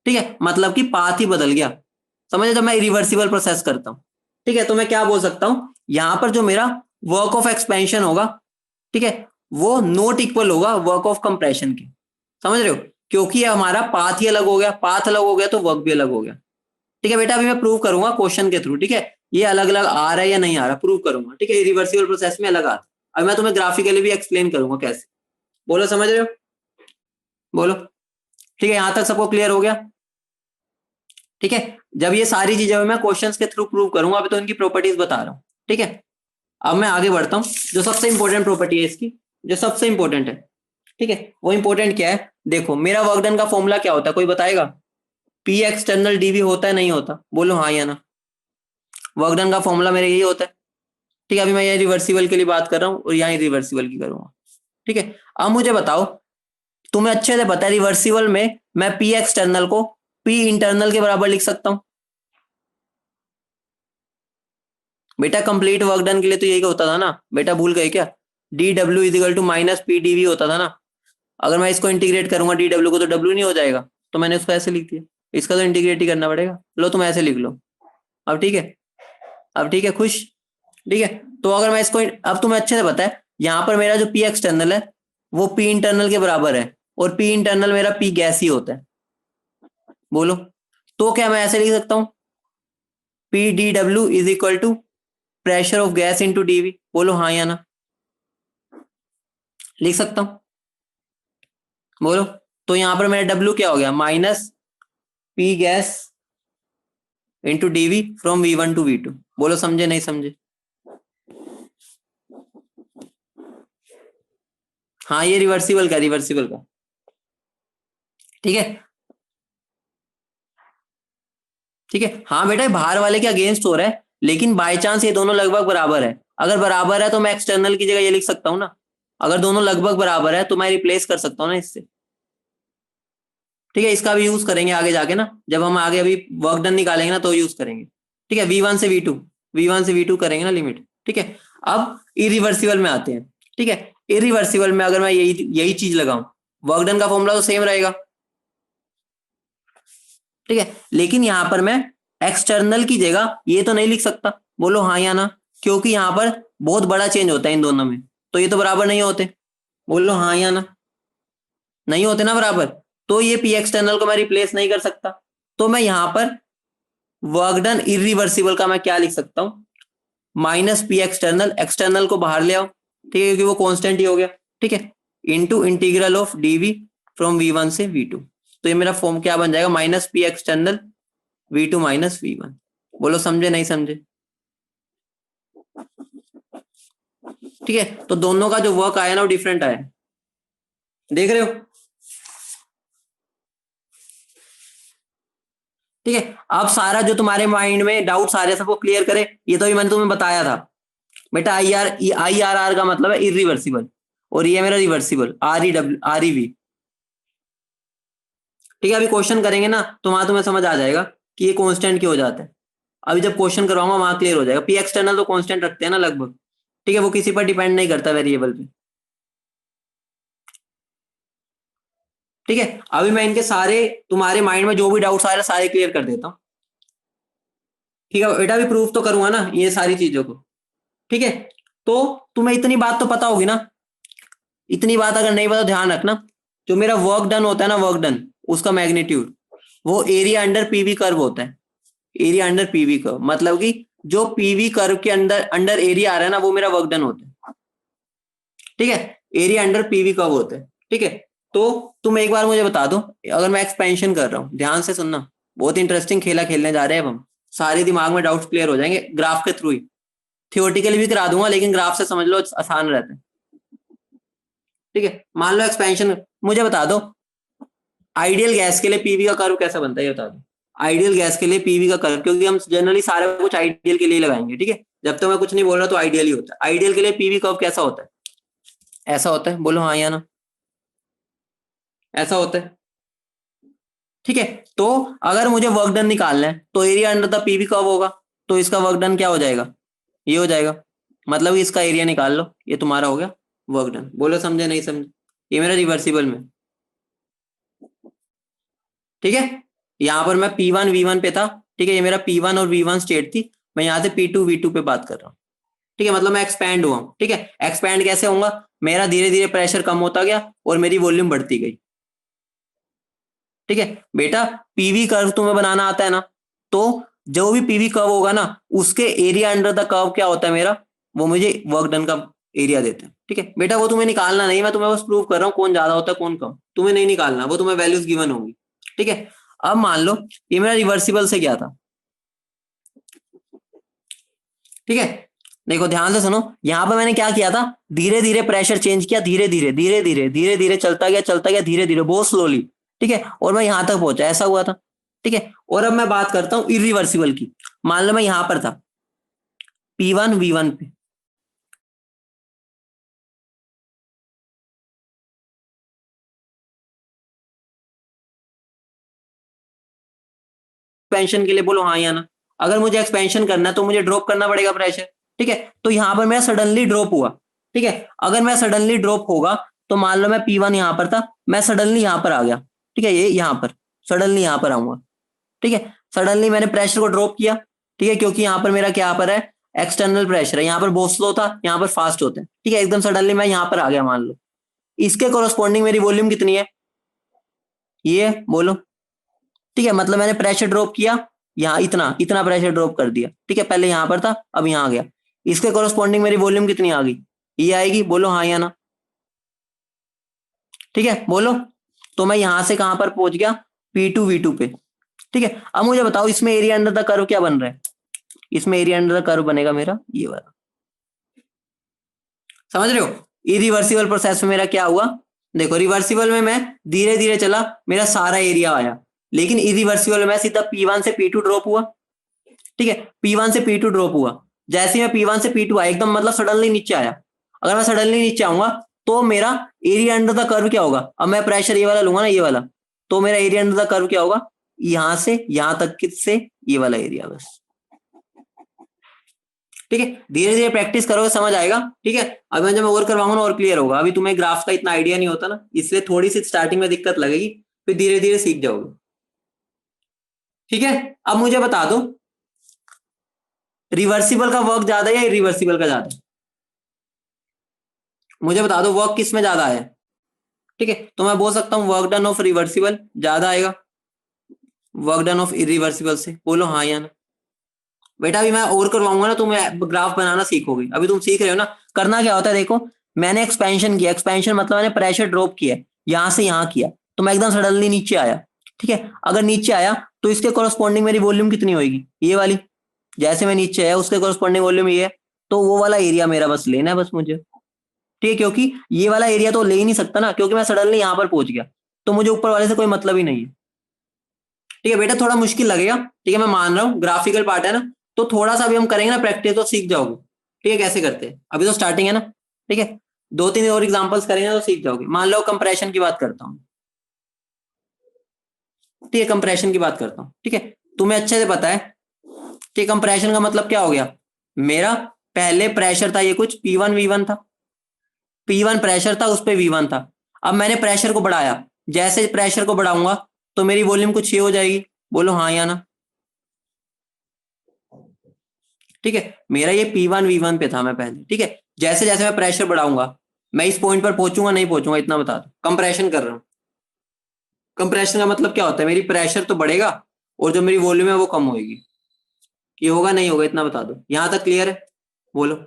Speaker 1: ठीक है, मतलब कि पाथ ही बदल गया, समझे, जब मैं इरिवर्सिबल प्रोसेस करता हूं, ठीक है, तो मैं क्या बोल सकता हूं, यहां पर जो मेरा वर्क ऑफ एक्सपेंशन होगा, ठीक है, वो नॉट इक्वल होगा वर्क ऑफ कंप्रेशन के, समझ रहे हो, क्योंकि हमारा पाथ ही अलग हो गया, पाथ अलग हो गया तो वर्क भी अलग हो गया, ठीक है बेटा, अभी मैं प्रूव करूंगा क्वेश्चन के थ्रू, ठीक है, ये अलग अलग आ रहा है या नहीं आ रहा प्रूव करूंगा, ठीक है, रिवर्सिबल प्रोसेस में अलग आता है, अब मैं तुम्हें ग्राफिकली भी एक्सप्लेन करूंगा कैसे, बोलो समझ रहे हो, बोलो, ठीक है, यहां तक सबको क्लियर हो गया, ठीक है, जब ये सारी चीजें मैं क्वेश्चंस के थ्रू प्रूव करूंगा, अभी तो इनकी प्रॉपर्टीज बता रहा हूँ, ठीक है, अब मैं आगे बढ़ता हूँ, जो सबसे इंपॉर्टेंट प्रॉपर्टी है इसकी, जो सबसे इंपॉर्टेंट है, ठीक है, वो इंपॉर्टेंट क्या है, देखो मेरा वर्क डन का फॉर्मूला क्या होता है, कोई बताएगा, पी एक्सटर्नल डीवी होता है नहीं होता, बोलो हाँ या ना, वर्क डन का फॉर्मूला मेरा यही होता है, ठीक है, अभी मैं यहाँ रिवर्सिबल के लिए बात कर रहा हूँ और यहाँ रिवर्सिबल की करूंगा, ठीक है, अब मुझे बताओ, तुम्हें अच्छे से पता है रिवर्सिबल में मैं पी एक्सटर्नल को पी इंटरनल के बराबर लिख सकता हूं, बेटा कंप्लीट वर्क डन के लिए तो यही होता था ना, बेटा भूल गए क्या, D W is equal to minus P D V होता था ना, अगर मैं इसको इंटीग्रेट करूंगा डी डब्ल्यू को तो डब्ल्यू नहीं हो जाएगा, तो मैंने उसको ऐसे लिख दिया, इसका तो इंटीग्रेट ही करना पड़ेगा, लो तुम ऐसे लिख लो, अब ठीक है, अब ठीक है खुश, ठीक है, तो अगर मैं इसको, अब तुम्हें अच्छे से पता है यहाँ पर मेरा जो पी एक्सटर्नल है वो पी इंटरनल के बराबर है और पी इंटरनल मेरा पी गैस ही होता है, बोलो। तो क्या मैं ऐसे लिख सकता हूं, P D W is equal to pressure of gas into D V? बोलो हाँ या ना, लिख सकता हूं? बोलो। तो यहां पर मेरा डब्ल्यू क्या हो गया, minus P gas into D V from V1 to V2। बोलो समझे नहीं समझे? हाँ ये रिवर्सिबल का, रिवर्सिबल का, ठीक है। ठीक है हाँ बेटा, बाहर वाले के अगेंस्ट हो रहा है, लेकिन बाय चांस ये दोनों लगभग बराबर है। अगर बराबर है तो मैं एक्सटर्नल की जगह ये लिख सकता हूँ ना। अगर दोनों लगभग बराबर है तो मैं रिप्लेस कर सकता हूँ ना इससे। ठीक है, इसका भी यूज करेंगे आगे जाके ना, जब हम आगे अभी वर्क डन निकालेंगे ना तो यूज करेंगे। ठीक है, V1 से V2, V1 से V2 करेंगे ना लिमिट। ठीक है, अब इरिवर्सिबल में आते हैं। ठीक है, इरिवर्सिबल में अगर मैं यही यही चीज लगाऊं, वर्क डन का फॉर्मूला तो सेम रहेगा। ठीक है, लेकिन यहां पर मैं एक्सटर्नल की जगह ये तो नहीं लिख सकता। बोलो हाँ या ना, क्योंकि यहां पर बहुत बड़ा चेंज होता है इन दोनों में, तो ये तो बराबर नहीं होते। बोलो हाँ या ना, नहीं होते ना बराबर। तो ये पी एक्सटर्नल को मैं रिप्लेस नहीं कर सकता। तो मैं यहां पर वर्क डन इरिवर्सिबल का मैं क्या लिख सकता हूं, माइनस पी एक्सटर्नल, एक्सटर्नल को बाहर ले आओ। ठीक है, क्योंकि वो कांस्टेंट ही हो गया। ठीक है, into integral of D V from V1 से V2। तो ये मेरा फॉर्म क्या बन जाएगा, minus P external V2 minus V1। बोलो समझे नहीं समझे? ठीक है, तो दोनों का जो वर्क आया ना वो डिफरेंट आया, देख रहे हो? ठीक है, अब सारा जो तुम्हारे माइंड में डाउट्स आ रहे हैं सबको क्लियर करे। ये तो भी मैंने तुम्हें बताया था बेटा, आई आर आर का मतलब है इरिवर्सिबल, और ये मेरा रिवर्सिबल, REW REV। ठीक है, अभी क्वेश्चन करेंगे ना तो वहां तुम्हें समझ आ जाएगा कि ये कांस्टेंट क्यों हो जाता है। अभी जब क्वेश्चन करवाऊंगा वहां क्लियर हो जाएगा। पी एक्सटर्नल तो कांस्टेंट रखते हैं ना लगभग। ठीक है, वो किसी पर डिपेंड नहीं करता वेरिएबल पे। ठीक है, अभी मैं इनके सारे, तुम्हारे माइंड में जो भी डाउट्स आ रहे हैं सारे क्लियर कर देता हूँ। ठीक है बेटा, अभी प्रूफ तो करूंगा ना ये सारी चीजों को। ठीक है, तो तुम्हें इतनी बात तो पता होगी ना। इतनी बात अगर नहीं पता तो ध्यान रखना, जो मेरा वर्क डन होता है ना, वर्क डन, उसका मैग्नीट्यूड वो एरिया अंडर पीवी कर्व होता है। एरिया अंडर पीवी कर्व मतलब कि जो पीवी कर्व के अंदर अंडर एरिया आ रहा है ना वो मेरा वर्क डन होता है। ठीक है, एरिया अंडर पीवी कर्व होता है। ठीक है, तो तुम एक बार मुझे बता दो, अगर मैं एक्सपेंशन कर रहा हूँ, ध्यान से सुनना, बहुत इंटरेस्टिंग खेला खेलने जा रहे हैं अब हम। सारे दिमाग में डाउट्स क्लियर हो जाएंगे ग्राफ के थ्रू ही। थियोरेटिकली भी करा दूंगा लेकिन ग्राफ से समझ लो आसान रहता है। ठीक है, मान लो एक्सपेंशन, मुझे बता दो आइडियल गैस के लिए पीवी का कर्व कैसा बनता है ये बता दो। आइडियल गैस के लिए पीवी का कर्व, क्योंकि हम जनरली सारा कुछ आइडियल के लिए लगाएंगे। ठीक है, जब तक मैं कुछ नहीं बोल रहा तो आइडियल ही होता है। आइडियल के लिए पीवी कर्व कैसा होता है, ऐसा होता है। बोलो हाँ या ना, ऐसा होता है। ठीक है, तो अगर मुझे वर्क डन निकालना है तो area under the PV curve होगा, तो इसका वर्क डन क्या हो जाएगा, ये हो जाएगा। मतलब इसका एरिया निकाल लो, ये तुम्हारा हो गया वर्क डन। बोलो समझे नहीं समझे? ये मेरा रिवर्सिबल में। ठीक है, यहाँ पर मैं P1 V1 पे था। ठीक है, ये मेरा P1 और V1 स्टेट थी, मैं यहाँ से P2 V2 पे बात कर रहा हूँ। ठीक है, मतलब मैं एक्सपैंड हुआ हूँ। ठीक है, एक्सपैंड कैसे होऊंगा, मेरा धीरे धीरे प्रेशर कम होता गया और मेरी वॉल्यूम बढ़ती गई। ठीक है बेटा, पीवी कर्व तुम्हें बनाना आता है ना, तो जो भी पीवी कर्व होगा ना उसके एरिया अंडर द कर्व क्या होता है मेरा, वो मुझे वर्क डन का एरिया देते हैं। ठीक है बेटा, वो तुम्हें निकालना नहीं, मैं तुम्हें बस प्रूव कर रहा हूँ कौन ज्यादा होता है कौन कम, तुम्हें नहीं निकालना, वो तुम्हें वैल्यूज गिवन होंगी। ठीक है, अब मान लो ये मेरा रिवर्सिबल से गया था। ठीक है, देखो ध्यान से सुनो, यहां पर मैंने क्या किया था, धीरे धीरे प्रेशर चेंज किया, धीरे धीरे धीरे धीरे धीरे धीरे चलता गया धीरे धीरे बहुत स्लोली। ठीक है, और मैं यहां तक पहुंचा, ऐसा हुआ था। ठीक है, और अब मैं बात करता हूं इरिवर्सिबल की। मान लो मैं यहां पर था P1 V1 पे, एक्सपेंशन के लिए बोलो हाँ या ना। अगर मुझे एक्सपेंशन करना है तो मुझे ड्रॉप करना पड़ेगा प्रेशर। ठीक है, तो यहां पर मेरा सडनली ड्रॉप हुआ। ठीक है, अगर मैं सडनली ड्रॉप होगा तो मान लो मैं P1 यहां पर था, मैं सडनली यहां पर आ गया। ठीक है, ये यहां पर सडनली यहां पर आऊंगा। ठीक है, सडनली मैंने प्रेशर को ड्रॉप किया। ठीक है, क्योंकि यहाँ पर मेरा क्या पर है, एक्सटर्नल प्रेशर है, यहाँ पर बहुत स्लो था, यहाँ पर फास्ट होता है। ठीक है, एकदम सडनली मैं यहाँ पर आ गया मान लो, इसके कोरोस्पोंडिंग मेरी वॉल्यूम कितनी है, ये बोलो। ठीक है, मतलब मैंने प्रेशर ड्रॉप किया, यहाँ इतना इतना प्रेशर ड्रॉप कर दिया, ठीक है, पहले यहाँ पर था अब यहाँ आ गया, इसके कोरस्पॉन्डिंग मेरी वॉल्यूम कितनी आ गई, ये आएगी, बोलो हाँ या ना। ठीक है बोलो, तो मैं यहां से कहां पर पहुंच गया, P2 V2 पे। ठीक है, अब मुझे बताओ इसमें एरिया अंडर द कर्व क्या बन रहा है, इसमें एरिया अंडर द कर्व बनेगा मेरा ये वाला, समझ रहे हो। इरिवर्सिबल प्रोसेस में मेरा क्या हुआ, देखो रिवर्सिबल में मैं धीरे धीरे चला, मेरा सारा एरिया आया, लेकिन इरिवर्सिबल में सीधा P1 से P2 ड्रॉप हुआ। ठीक है, P1 से P2 ड्रॉप हुआ, जैसे मैं P1 से P2 आया एकदम, मतलब सडनली नीचे आया, अगर मैं सडनली नीचे आऊंगा तो मेरा एरिया अंडर द कर्व क्या होगा, अब मैं प्रेशर ये वाला लूंगा ना, ये वाला, तो मेरा एरिया अंडर द कर्व क्या होगा, यहां से यहां तक किससे, ये वाला एरिया बस। ठीक है, धीरे धीरे प्रैक्टिस करोगे समझ आएगा। ठीक है, अब मैं जब और करवाऊंगा ना और क्लियर होगा, अभी तुम्हें ग्राफ का इतना आइडिया नहीं होता ना, इसलिए थोड़ी सी स्टार्टिंग में दिक्कत लगेगी, फिर धीरे धीरे सीख जाओगे। ठीक है, अब मुझे बता दो रिवर्सिबल का वर्क ज्यादा है या इरिवर्सिबल का ज्यादा है, मुझे बता दो वर्क किस में ज्यादा है। ठीक है, तो मैं बोल सकता हूं वर्क डन ऑफ रिवर्सिबल ज्यादा आएगा वर्क डन ऑफ इरिवर्सिबल से, बोलो हाँ या ना। बेटा अभी मैं और करवाऊंगा ना, तुम ग्राफ बनाना सीखोगे, अभी तुम सीख रहे हो ना। करना क्या होता है देखो, मैंने एक्सपेंशन किया, एक्सपेंशन मतलब मैंने प्रेशर ड्रॉप किया, यहां से यहां किया, तो मैं एकदम सडनली नीचे आया। ठीक है, अगर नीचे आया तो इसके कोरस्पॉन्डिंग मेरी वॉल्यूम कितनी होगी, ये वाली, जैसे मैं नीचे आया उसके कोरस्पॉन्डिंग वॉल्यूम ये है, तो वो वाला एरिया मेरा बस लेना है बस मुझे। ठीक है, क्योंकि ये वाला एरिया तो ले ही नहीं सकता ना, क्योंकि मैं सडनली यहाँ पर पहुंच गया, तो मुझे ऊपर वाले से कोई मतलब ही नहीं है। ठीक है बेटा, थोड़ा मुश्किल लगेगा, ठीक है मैं मान रहा हूँ ग्राफिकल पार्ट है ना, तो थोड़ा सा अभी हम करेंगे ना प्रैक्टिस तो सीख जाओगे। ठीक है, कैसे करते हैं, अभी तो स्टार्टिंग है ना। ठीक है, दो तीन और एग्जांपल्स करेंगे तो सीख जाओगे। मान लो कंप्रेशन की बात करता हूँ, ठीक है कंप्रेशन की बात करता हूँ। ठीक है, तुम्हें अच्छे से पता है कि कंप्रेशन का मतलब क्या हो गया, मेरा पहले प्रेशर था ये कुछ P1 V1 था, P1 प्रेशर था उस पर V1 था, अब मैंने प्रेशर को बढ़ाया, जैसे प्रेशर को बढ़ाऊंगा तो मेरी वॉल्यूम कुछ ये हो जाएगी, बोलो हाँ या ना। ठीक है, मेरा ये P1 V1 पे था मैं पहले। ठीक है, जैसे जैसे मैं प्रेशर बढ़ाऊंगा मैं इस पॉइंट पर पहुंचूंगा नहीं पहुंचूंगा इतना बता दो, कंप्रेशन कर रहा हूं। कंप्रेशन का मतलब क्या होता है, मेरी प्रेशर तो बढ़ेगा और जो मेरी वॉल्यूम है वो कम होगी, ये होगा नहीं होगा इतना बता दो, यहां तक क्लियर है, बोलो।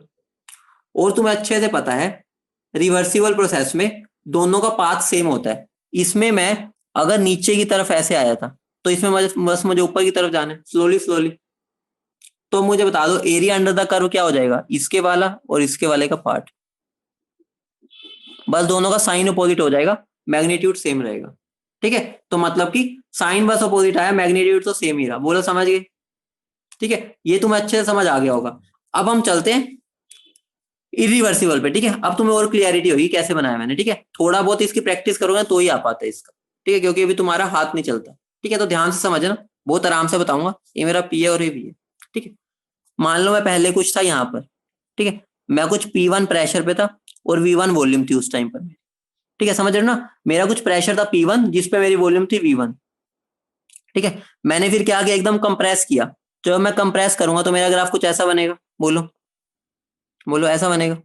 Speaker 1: और तुम्हें अच्छे से पता है रिवर्सिबल प्रोसेस में दोनों का पाथ सेम होता है, इसमें मैं अगर नीचे की तरफ ऐसे आया था तो इसमें बस मुझे ऊपर की तरफ जाना है स्लोली स्लोली, तो मुझे बता दो एरिया अंडर द कर्व क्या हो जाएगा, इसके वाला और इसके वाले का पार्ट, बस दोनों का साइन अपोजिट हो जाएगा, मैग्नीट्यूड सेम रहेगा। ठीक है, तो मतलब कि साइन बस अपोजिट आया, मैग्नीट्यूड तो सेम ही रहा, बोलो समझ गए। ठीक है, ये तुम्हें अच्छे से समझ आ गया होगा। अब हम चलते हैं इरिवर्सिबल पे। ठीक है, अब तुम्हें और क्लियरिटी होगी कैसे बनाया मैंने। ठीक है, थोड़ा बहुत इसकी प्रैक्टिस करोगे तो ही आ पाता है इसका। ठीक है, क्योंकि अभी तुम्हारा हाथ नहीं चलता। ठीक है, तो ध्यान से समझना, बहुत आराम से बताऊंगा, ये मेरा पी है और ये भी है। ठीक है, मान लो मैं पहले कुछ था यहाँ पर, ठीक है, मैं कुछ P1 प्रेशर पे था और V1 वॉल्यूम थी उस टाइम पर। ठीक है, समझ रहे हो ना, मेरा कुछ प्रेशर था P1 जिस पे मेरी वॉल्यूम थी V1। ठीक है, मैंने फिर क्या किया, एकदम कंप्रेस किया, जब मैं कंप्रेस करूंगा तो मेरा ग्राफ कुछ ऐसा बनेगा, बोलो बोलो ऐसा बनेगा।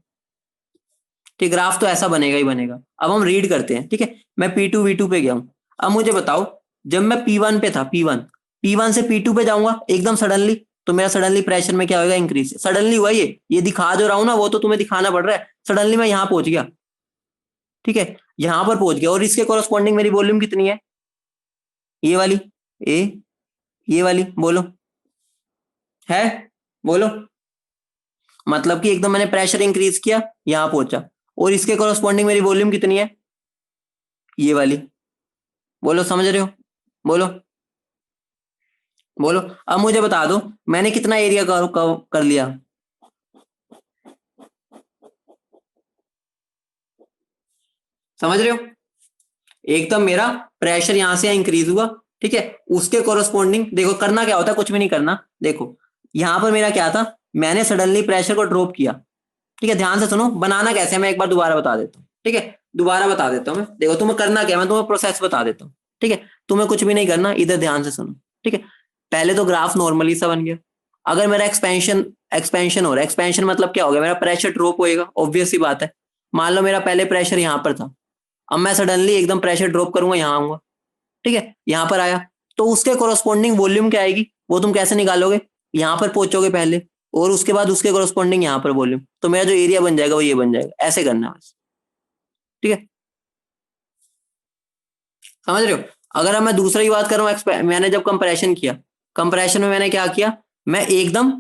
Speaker 1: ठीक, ग्राफ तो ऐसा बनेगा ही बनेगा। अब हम रीड करते हैं। ठीक है, मैं P2 V2 पे गया हूं, अब मुझे बताओ जब मैं P1 पे था, P1 से P2 पे जाऊंगा एकदम सडनली, तो मेरा सडनली प्रेशर में क्या होगा, इंक्रीज। सडनली हुआ ये दिखा जो रहा हूं ना, वो तो तुम्हें दिखाना पड़ रहा है, सडनली मैं यहां पहुंच गया। ठीक है, यहां पर पहुंच गया और इसके कोरस्पॉन्डिंग मेरी वॉल्यूम कितनी है, ये वाली, ए ये वाली, बोलो है, बोलो। मतलब कि एकदम मैंने प्रेशर इंक्रीज किया, यहां पहुंचा, और इसके कोरस्पॉन्डिंग मेरी वॉल्यूम कितनी है, ये वाली, बोलो समझ रहे हो, बोलो बोलो। अब मुझे बता दो मैंने कितना एरिया कवर कर लिया, समझ रहे हो, एकदम मेरा प्रेशर यहां से इंक्रीज हुआ। ठीक है, उसके कोरस्पॉन्डिंग देखो करना क्या होता है, कुछ भी नहीं करना, देखो यहां पर मेरा क्या था, मैंने सडनली प्रेशर को ड्रॉप किया। ठीक है, ध्यान से सुनो, बनाना कैसे है मैं एक बार दोबारा बता देता हूँ। ठीक है, दोबारा बता देता हूँ मैं, देखो तुम्हें करना क्या है, मैं तुम्हें प्रोसेस बता देता हूँ। ठीक है, तुम्हें कुछ भी नहीं करना, इधर ध्यान से सुनो। ठीक है, पहले तो ग्राफ नॉर्मली सा बन गया, अगर मेरा एक्सपेंशन एक्सपेंशन हो रहा है, एक्सपेंशन मतलब क्या हो गया, मेरा प्रेशर ड्रॉप होएगा, ऑब्वियस सी बात है। मान लो मेरा पहले प्रेशर यहाँ पर था, अब मैं सडनली एकदम प्रेशर ड्रॉप करूंगा, यहाँ आऊंगा। ठीक है, यहाँ पर आया, तो उसके कोरोस्पोंडिंग वॉल्यूम क्या आएगी वो तुम कैसे निकालोगे, यहाँ पर पहुंचोगे पहले और उसके बाद उसके कोरोस्पोंडिंग यहाँ पर वॉल्यूम, तो मेरा जो एरिया बन जाएगा वो ये बन जाएगा, ऐसे करना है बस। ठीक है, समझ रहे हो। अगर अब मैं दूसरा ही बात करूं, मैंने जब कंप्रेशन किया, कंप्रेशन में मैंने क्या किया, मैं एकदम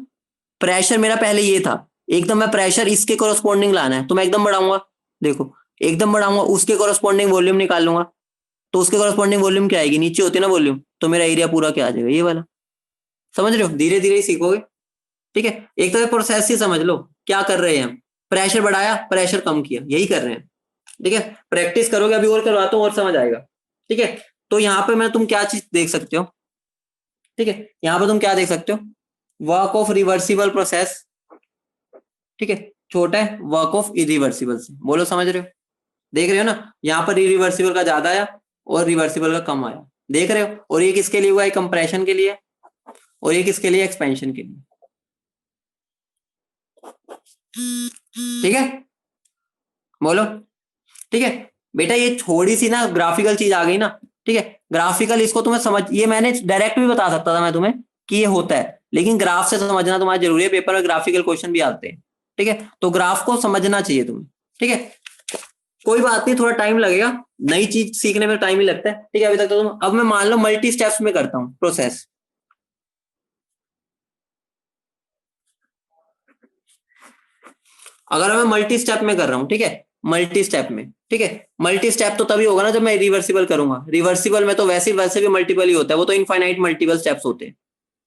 Speaker 1: प्रेशर मेरा पहले ये था, एकदम मैं प्रेशर इसके कोरोस्पोंडिंग लाना है तो मैं एकदम बढ़ाऊंगा, देखो एकदम बढ़ाऊंगा, उसके कोरोस्पोंडिंग वॉल्यूम निकाल लूंगा, तो उसके कोरोस्पोंडिंग वॉल्यूम क्या आएगी, नीचे होती है ना वॉल्यूम, तो मेरा एरिया पूरा क्या आ जाएगा, ये वाला। समझ रहे हो, धीरे धीरे ही सीखोगे। ठीक है, एक तो प्रोसेस ही समझ लो क्या कर रहे हैं हम, प्रेशर बढ़ाया प्रेशर कम किया, यही कर रहे हैं। ठीक है, प्रैक्टिस करोगे, अभी और करवाता हूँ और समझ आएगा। ठीक है, तो यहाँ पे मैं तुम क्या चीज देख सकते हो, ठीक है, यहाँ पे तुम क्या देख सकते हो, वर्क ऑफ रिवर्सिबल प्रोसेस। ठीक है, छोटा है वर्क ऑफ इरिवर्सिबल से, बोलो समझ रहे हो, देख रहे हो ना, यहाँ पर इरिवर्सिबल का ज्यादा आया और रिवर्सिबल का कम आया, देख रहे हो। और ये किसके लिए हुआ है, कंप्रेशन के लिए, और ये किसके लिए, एक्सपेंशन के लिए। ठीक है, बोलो। ठीक है बेटा, ये थोड़ी सी ना ग्राफिकल चीज आ गई ना। ठीक है, ग्राफिकल इसको तुम्हें समझ, ये मैंने डायरेक्ट भी बता सकता था मैं तुम्हें कि ये होता है, लेकिन ग्राफ से समझना तुम्हारा जरूरी है, पेपर में ग्राफिकल क्वेश्चन भी आते हैं। ठीक है, तो ग्राफ को समझना चाहिए तुम्हें। ठीक है, कोई बात नहीं, थोड़ा टाइम लगेगा, नई चीज सीखने में टाइम ही लगता है। ठीक है, अभी तक तो तुम, अब मैं मान लो मल्टी स्टेप्स में करता हूँ प्रोसेस। अगर मैं मल्टी स्टेप में कर रहा हूँ, ठीक है, मल्टी स्टेप में, ठीक है, मल्टी स्टेप तो तभी होगा ना जब मैं रिवर्सिबल करूंगा, रिवर्सिबल में तो वैसे भी मल्टीपल ही होता है, वो तो इनफाइनाइट मल्टीपल स्टेप्स होते हैं।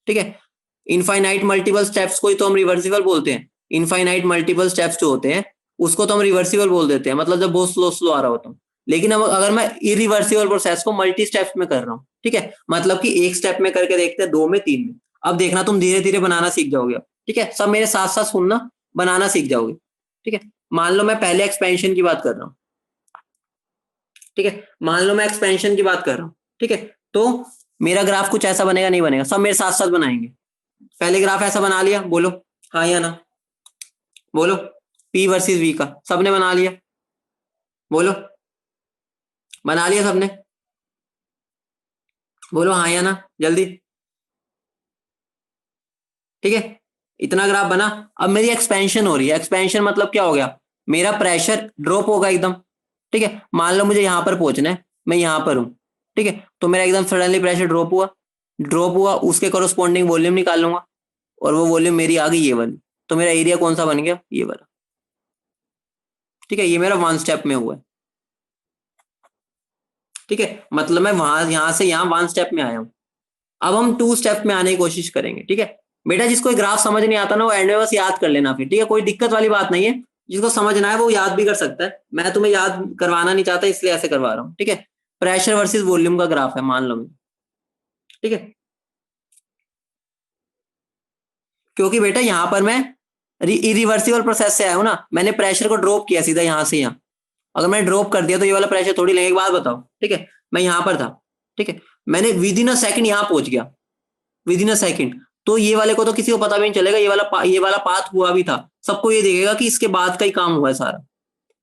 Speaker 1: ठीक है, इनफाइनाइट मल्टीपल स्टेप्स को ही तो हम रिवर्सिबल बोलते हैं, इनफाइनाइट मल्टीपल स्टेप्स जो होते हैं उसको तो हम रिवर्सिबल बोल देते हैं, मतलब जब बहुत स्लो स्लो आ रहा होता हूँ। लेकिन अब अगर मैं इरिवर्सिबल प्रोसेस को मल्टी स्टेप्स में कर रहा हूँ, ठीक है, मतलब कि एक स्टेप में करके देखते हैं, दो में, तीन में, अब देखना तुम धीरे धीरे बनाना सीख जाओगे। ठीक है, सब मेरे साथ साथ सुनना, बनाना सीख जाओगे। ठीक है, मान लो मैं पहले एक्सपेंशन की बात कर रहा हूँ। ठीक है, मान लो मैं एक्सपेंशन की बात कर रहा हूँ। ठीक है, तो मेरा ग्राफ कुछ ऐसा बनेगा, नहीं बनेगा, सब मेरे साथ साथ बनाएंगे। पहले ग्राफ ऐसा बना लिया, बोलो हाँ या ना, बोलो पी वर्सेस वी का सबने बना लिया, बोलो बना लिया सबने, बोलो हाँ या ना जल्दी। ठीक है, इतना ग्राफ बना, अब मेरी एक्सपेंशन हो रही है, एक्सपेंशन मतलब क्या हो गया, मेरा प्रेशर ड्रॉप होगा एकदम। ठीक है, मान लो मुझे यहां पर पहुंचना है, मैं यहां पर हूं। ठीक है, तो मेरा एकदम सडनली प्रेशर ड्रॉप हुआ, ड्रॉप हुआ, उसके कोरोस्पोंडिंग वॉल्यूम निकाल लूंगा, और वो वॉल्यूम मेरी आ गई ये वाली, तो मेरा एरिया कौन सा बन गया, ये वाला। ठीक है, ये मेरा वन स्टेप में हुआ है। ठीक है, मतलब मैं वहां, यहां से यहां वन स्टेप में आया हूं। अब हम टू स्टेप में आने की कोशिश करेंगे। ठीक है बेटा, जिसको ग्राफ समझ नहीं आता ना वो एंड में बस याद कर लेना फिर। ठीक है, कोई दिक्कत वाली बात नहीं है, जिसको समझना है वो याद भी कर सकता है, मैं तुम्हें याद करवाना नहीं चाहता इसलिए ऐसे करवा रहा हूँ। ठीक है, प्रेशर वर्सेस वॉल्यूम का ग्राफ है मान लो मैं। ठीक है, क्योंकि बेटा यहाँ पर मैं इरिवर्सिबल प्रोसेस से आया हूँ ना, मैंने प्रेशर को ड्रॉप किया सीधा यहाँ से यहाँ, अगर मैंने ड्रॉप कर दिया तो ये वाला प्रेशर थोड़ी लगेगा, एक बात बताओ। ठीक है, मैं यहाँ पर था, ठीक है, मैंने विद इन अ सेकंड यहाँ पहुंच गया, विद इन अ सेकंड, तो ये वाले को तो किसी को पता भी नहीं चलेगा ये वाला पाथ हुआ भी था, सबको ये देखेगा कि इसके बाद का ही काम हुआ है सारा,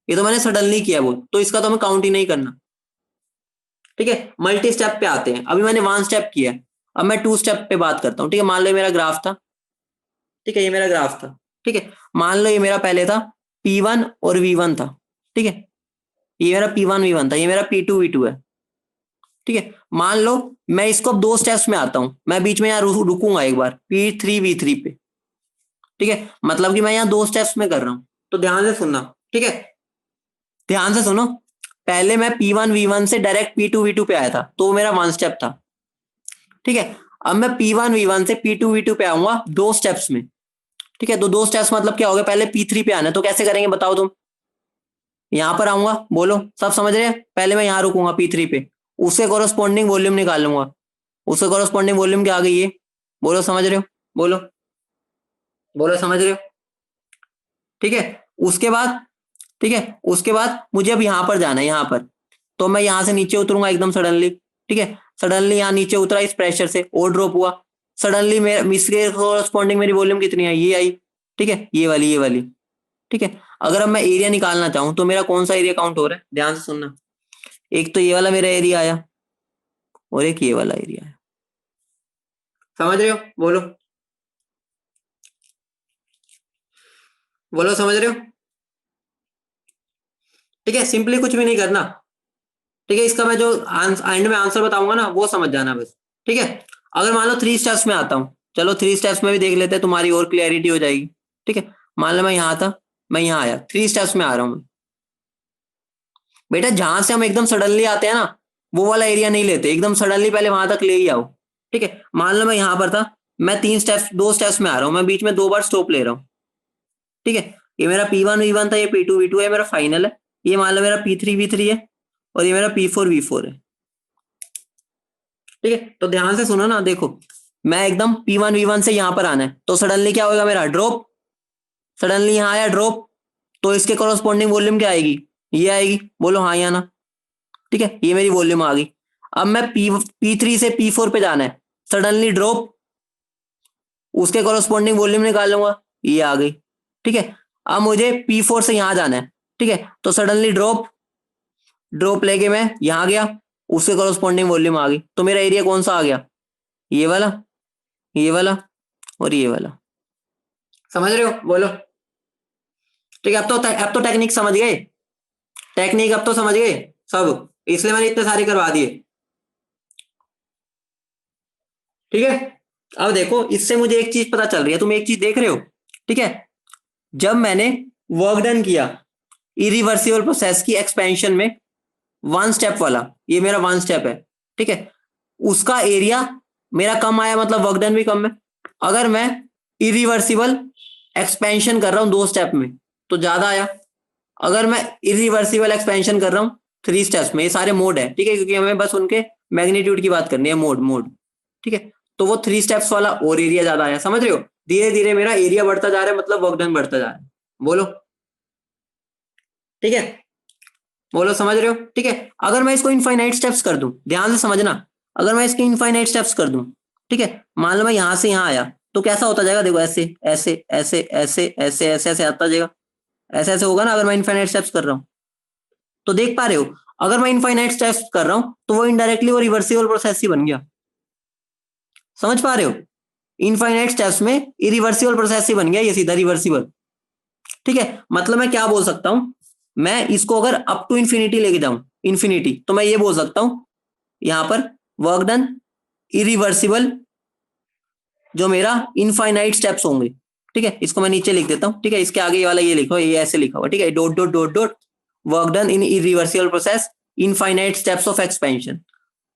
Speaker 1: ये तो मैंने सडनली किया वो, तो इसका तो हमें काउंट ही नहीं करना। ठीक है, मल्टी स्टेप पे आते हैं, अभी मैंने वन स्टेप किया है, अब मैं टू स्टेप पे बात करता हूँ। ठीक है, मान लो मेरा ग्राफ था, ठीक है, ये मेरा ग्राफ था। ठीक है, मान लो ये मेरा पहले था P1 और V1 था। ठीक है, ये मेरा P1 V1 था, ये मेरा P2 V2 है। ठीक है, मान लो मैं इसको अब दो स्टेप्स में आता हूं, मैं बीच में यहाँ रुकूंगा एक बार P3 V3 पे। ठीक है, मतलब कि मैं यहाँ दो स्टेप्स में कर रहा हूं, तो ध्यान से सुनना। ठीक है, ध्यान से सुनो, पहले मैं P1 V1 से डायरेक्ट P2 V2 पे आया था, तो वो मेरा वन स्टेप था। ठीक है, अब मैं P1 V1 से P2 V2 पे आऊंगा दो स्टेप्स में। ठीक है, तो दो स्टेप्स मतलब क्या हो गया, पहले P3 पे आना है, तो कैसे करेंगे बताओ तुम, यहां पर आऊंगा, बोलो सब समझ रहे हैं, पहले मैं यहां रुकूंगा P3 पे, उससे कोरोस्पोंडिंग वॉल्यूम निकाल लूंगा, उससे कोरोस्पोंडिंग वॉल्यूम क्या आ गई है, बोलो समझ रहे हो, बोलो, बोलो समझ रहे हो। ठीक है, उसके बाद, ठीक है, उसके बाद मुझे अब यहां पर जाना है, यहां पर, तो मैं यहां से नीचे उतरूंगा एकदम सडनली। ठीक है, सडनली यहाँ नीचे उतरा इस प्रेशर से और ड्रॉप हुआ, सडनली मेरे इसके कोरोस्पोंडिंग मेरी वॉल्यूम कितनी आई, ये आई। ठीक है, ये वाली, ये वाली। ठीक है, अगर अब मैं एरिया निकालना चाहूं तो मेरा कौन सा एरिया काउंट हो रहा है, ध्यान से सुनना, एक तो ये वाला मेरा एरिया आया और एक ये वाला एरिया है। समझ रहे हो? बोलो बोलो, समझ रहे हो? ठीक है, सिंपली कुछ भी नहीं करना। ठीक है, इसका मैं जो एंड में आंसर बताऊंगा ना वो समझ जाना बस। ठीक है, अगर मान लो 3 स्टेप्स में आता हूँ, चलो 3 स्टेप्स में भी देख लेते हैं, तुम्हारी और क्लियरिटी हो जाएगी। ठीक है, मान लो मैं यहाँ था, मैं यहाँ आया, 3 स्टेप्स में आ रहा हूँ मैं। बेटा जहां से हम एकदम सडनली आते हैं ना, वो वाला एरिया नहीं लेते, एकदम सडनली पहले वहां तक ले ही आओ। ठीक है, मान लो मैं यहाँ पर था, मैं 3 स्टेप्स 2 स्टेप्स में आ रहा हूँ, मैं बीच में 2 बार स्टॉप ले रहा हूँ। ठीक है, ये मेरा P1 V1 था, ये P2 V2 है, मेरा फाइनल है। ये मान लो मेरा P3 V3 है, और ये मेरा P4 V4 है। ठीक है, तो ध्यान से सुनो ना, देखो मैं एकदम P1 V1 से यहाँ पर आना है, तो सडनली क्या होगा मेरा ड्रॉप, सडनली यहाँ आया ड्रॉप, तो इसके कॉरस्पॉन्डिंग वॉल्यूम क्या आएगी, ये आएगी। बोलो हाँ या ना। ठीक है, ये मेरी वॉल्यूम आ गई। अब मैं P3 से P4 पे जाना है, सडनली ड्रॉप, उसके कॉरस्पॉन्डिंग वॉल्यूम निकाल लूंगा, ये आ गई। ठीक है, अब मुझे P4 से यहाँ जाना है। ठीक है, तो सडनली ड्रॉप, ड्रॉप लेके मैं यहाँ गया, उसके कॉरस्पॉन्डिंग वॉल्यूम आ गई। तो मेरा एरिया कौन सा आ गया, ये वाला, ये वाला और ये वाला। समझ रहे हो? बोलो। ठीक है, अब तो टेक्निक समझ गए, टेक्निक अब तो समझ गए सब, इसलिए मैंने इतने सारे करवा दिए। ठीक है, अब देखो इससे मुझे एक चीज पता चल रही है, तुम एक चीज देख रहे हो। ठीक है, जब मैंने वर्क डन किया इरिवर्सिबल प्रोसेस की एक्सपेंशन में, 1 स्टेप वाला, ये मेरा 1 स्टेप है। ठीक है, उसका एरिया मेरा कम आया, मतलब वर्क डन भी कम है। अगर मैं इरिवर्सिबल एक्सपेंशन कर रहा हूं 2 स्टेप में तो ज्यादा आया। अगर मैं इरिवर्सिबल एक्सपेंशन कर रहा हूँ 3 स्टेप्स में, ये सारे मोड है। ठीक है, क्योंकि हमें बस उनके मैग्नीट्यूड की बात करनी है, मोड मोड। ठीक है, तो वो 3 स्टेप्स वाला और एरिया ज्यादा आया। समझ रहे हो? धीरे धीरे मेरा एरिया बढ़ता जा रहा है, मतलब वर्क डन बढ़ता जा रहा है। बोलो। ठीक है, बोलो, समझ रहे हो? ठीक है, अगर मैं इसको इनफाइनाइट स्टेप्स कर दूं, ध्यान से समझना, अगर मैं इसके इनफाइनाइट स्टेप्स कर दूं, ठीक है, मान लो मैं यहां से यहां आया, तो कैसा होता जाएगा, देखो ऐसे ऐसे ऐसे ऐसे ऐसे ऐसे ऐसे आता जाएगा, ऐसे ऐसे होगा ना अगर मैं इनफाइनाइट स्टेप्स कर रहा हूं। तो देख पा रहे हो, अगर मैं इनफाइनाइट स्टेप्स कर रहा हूं तो वो इनडायरेक्टली वो रिवर्सिबल प्रोसेस ही बन गया। समझ पा रहे हो? इनफाइनाइट स्टेप्स में इरिवर्सिबल प्रोसेस ही बन गया, ये सीधा रिवर्सिबल। ठीक है, मतलब मैं क्या बोल सकता हूं, मैं इसको अगर अप टू इन्फिनिटी लेके जाऊं, इन्फिनिटी, तो मैं ये बोल सकता हूं यहां पर वर्क डन इरिवर्सिबल जो मेरा इनफाइनाइट स्टेप्स होंगे। ठीक है, इसको मैं नीचे लिख देता हूं। ठीक है, इसके आगे ये वाला ये लिखो, ये ऐसे लिखा हुआ। ठीक है, dot dot dot dot work done in irreversible process infinite steps of expansion.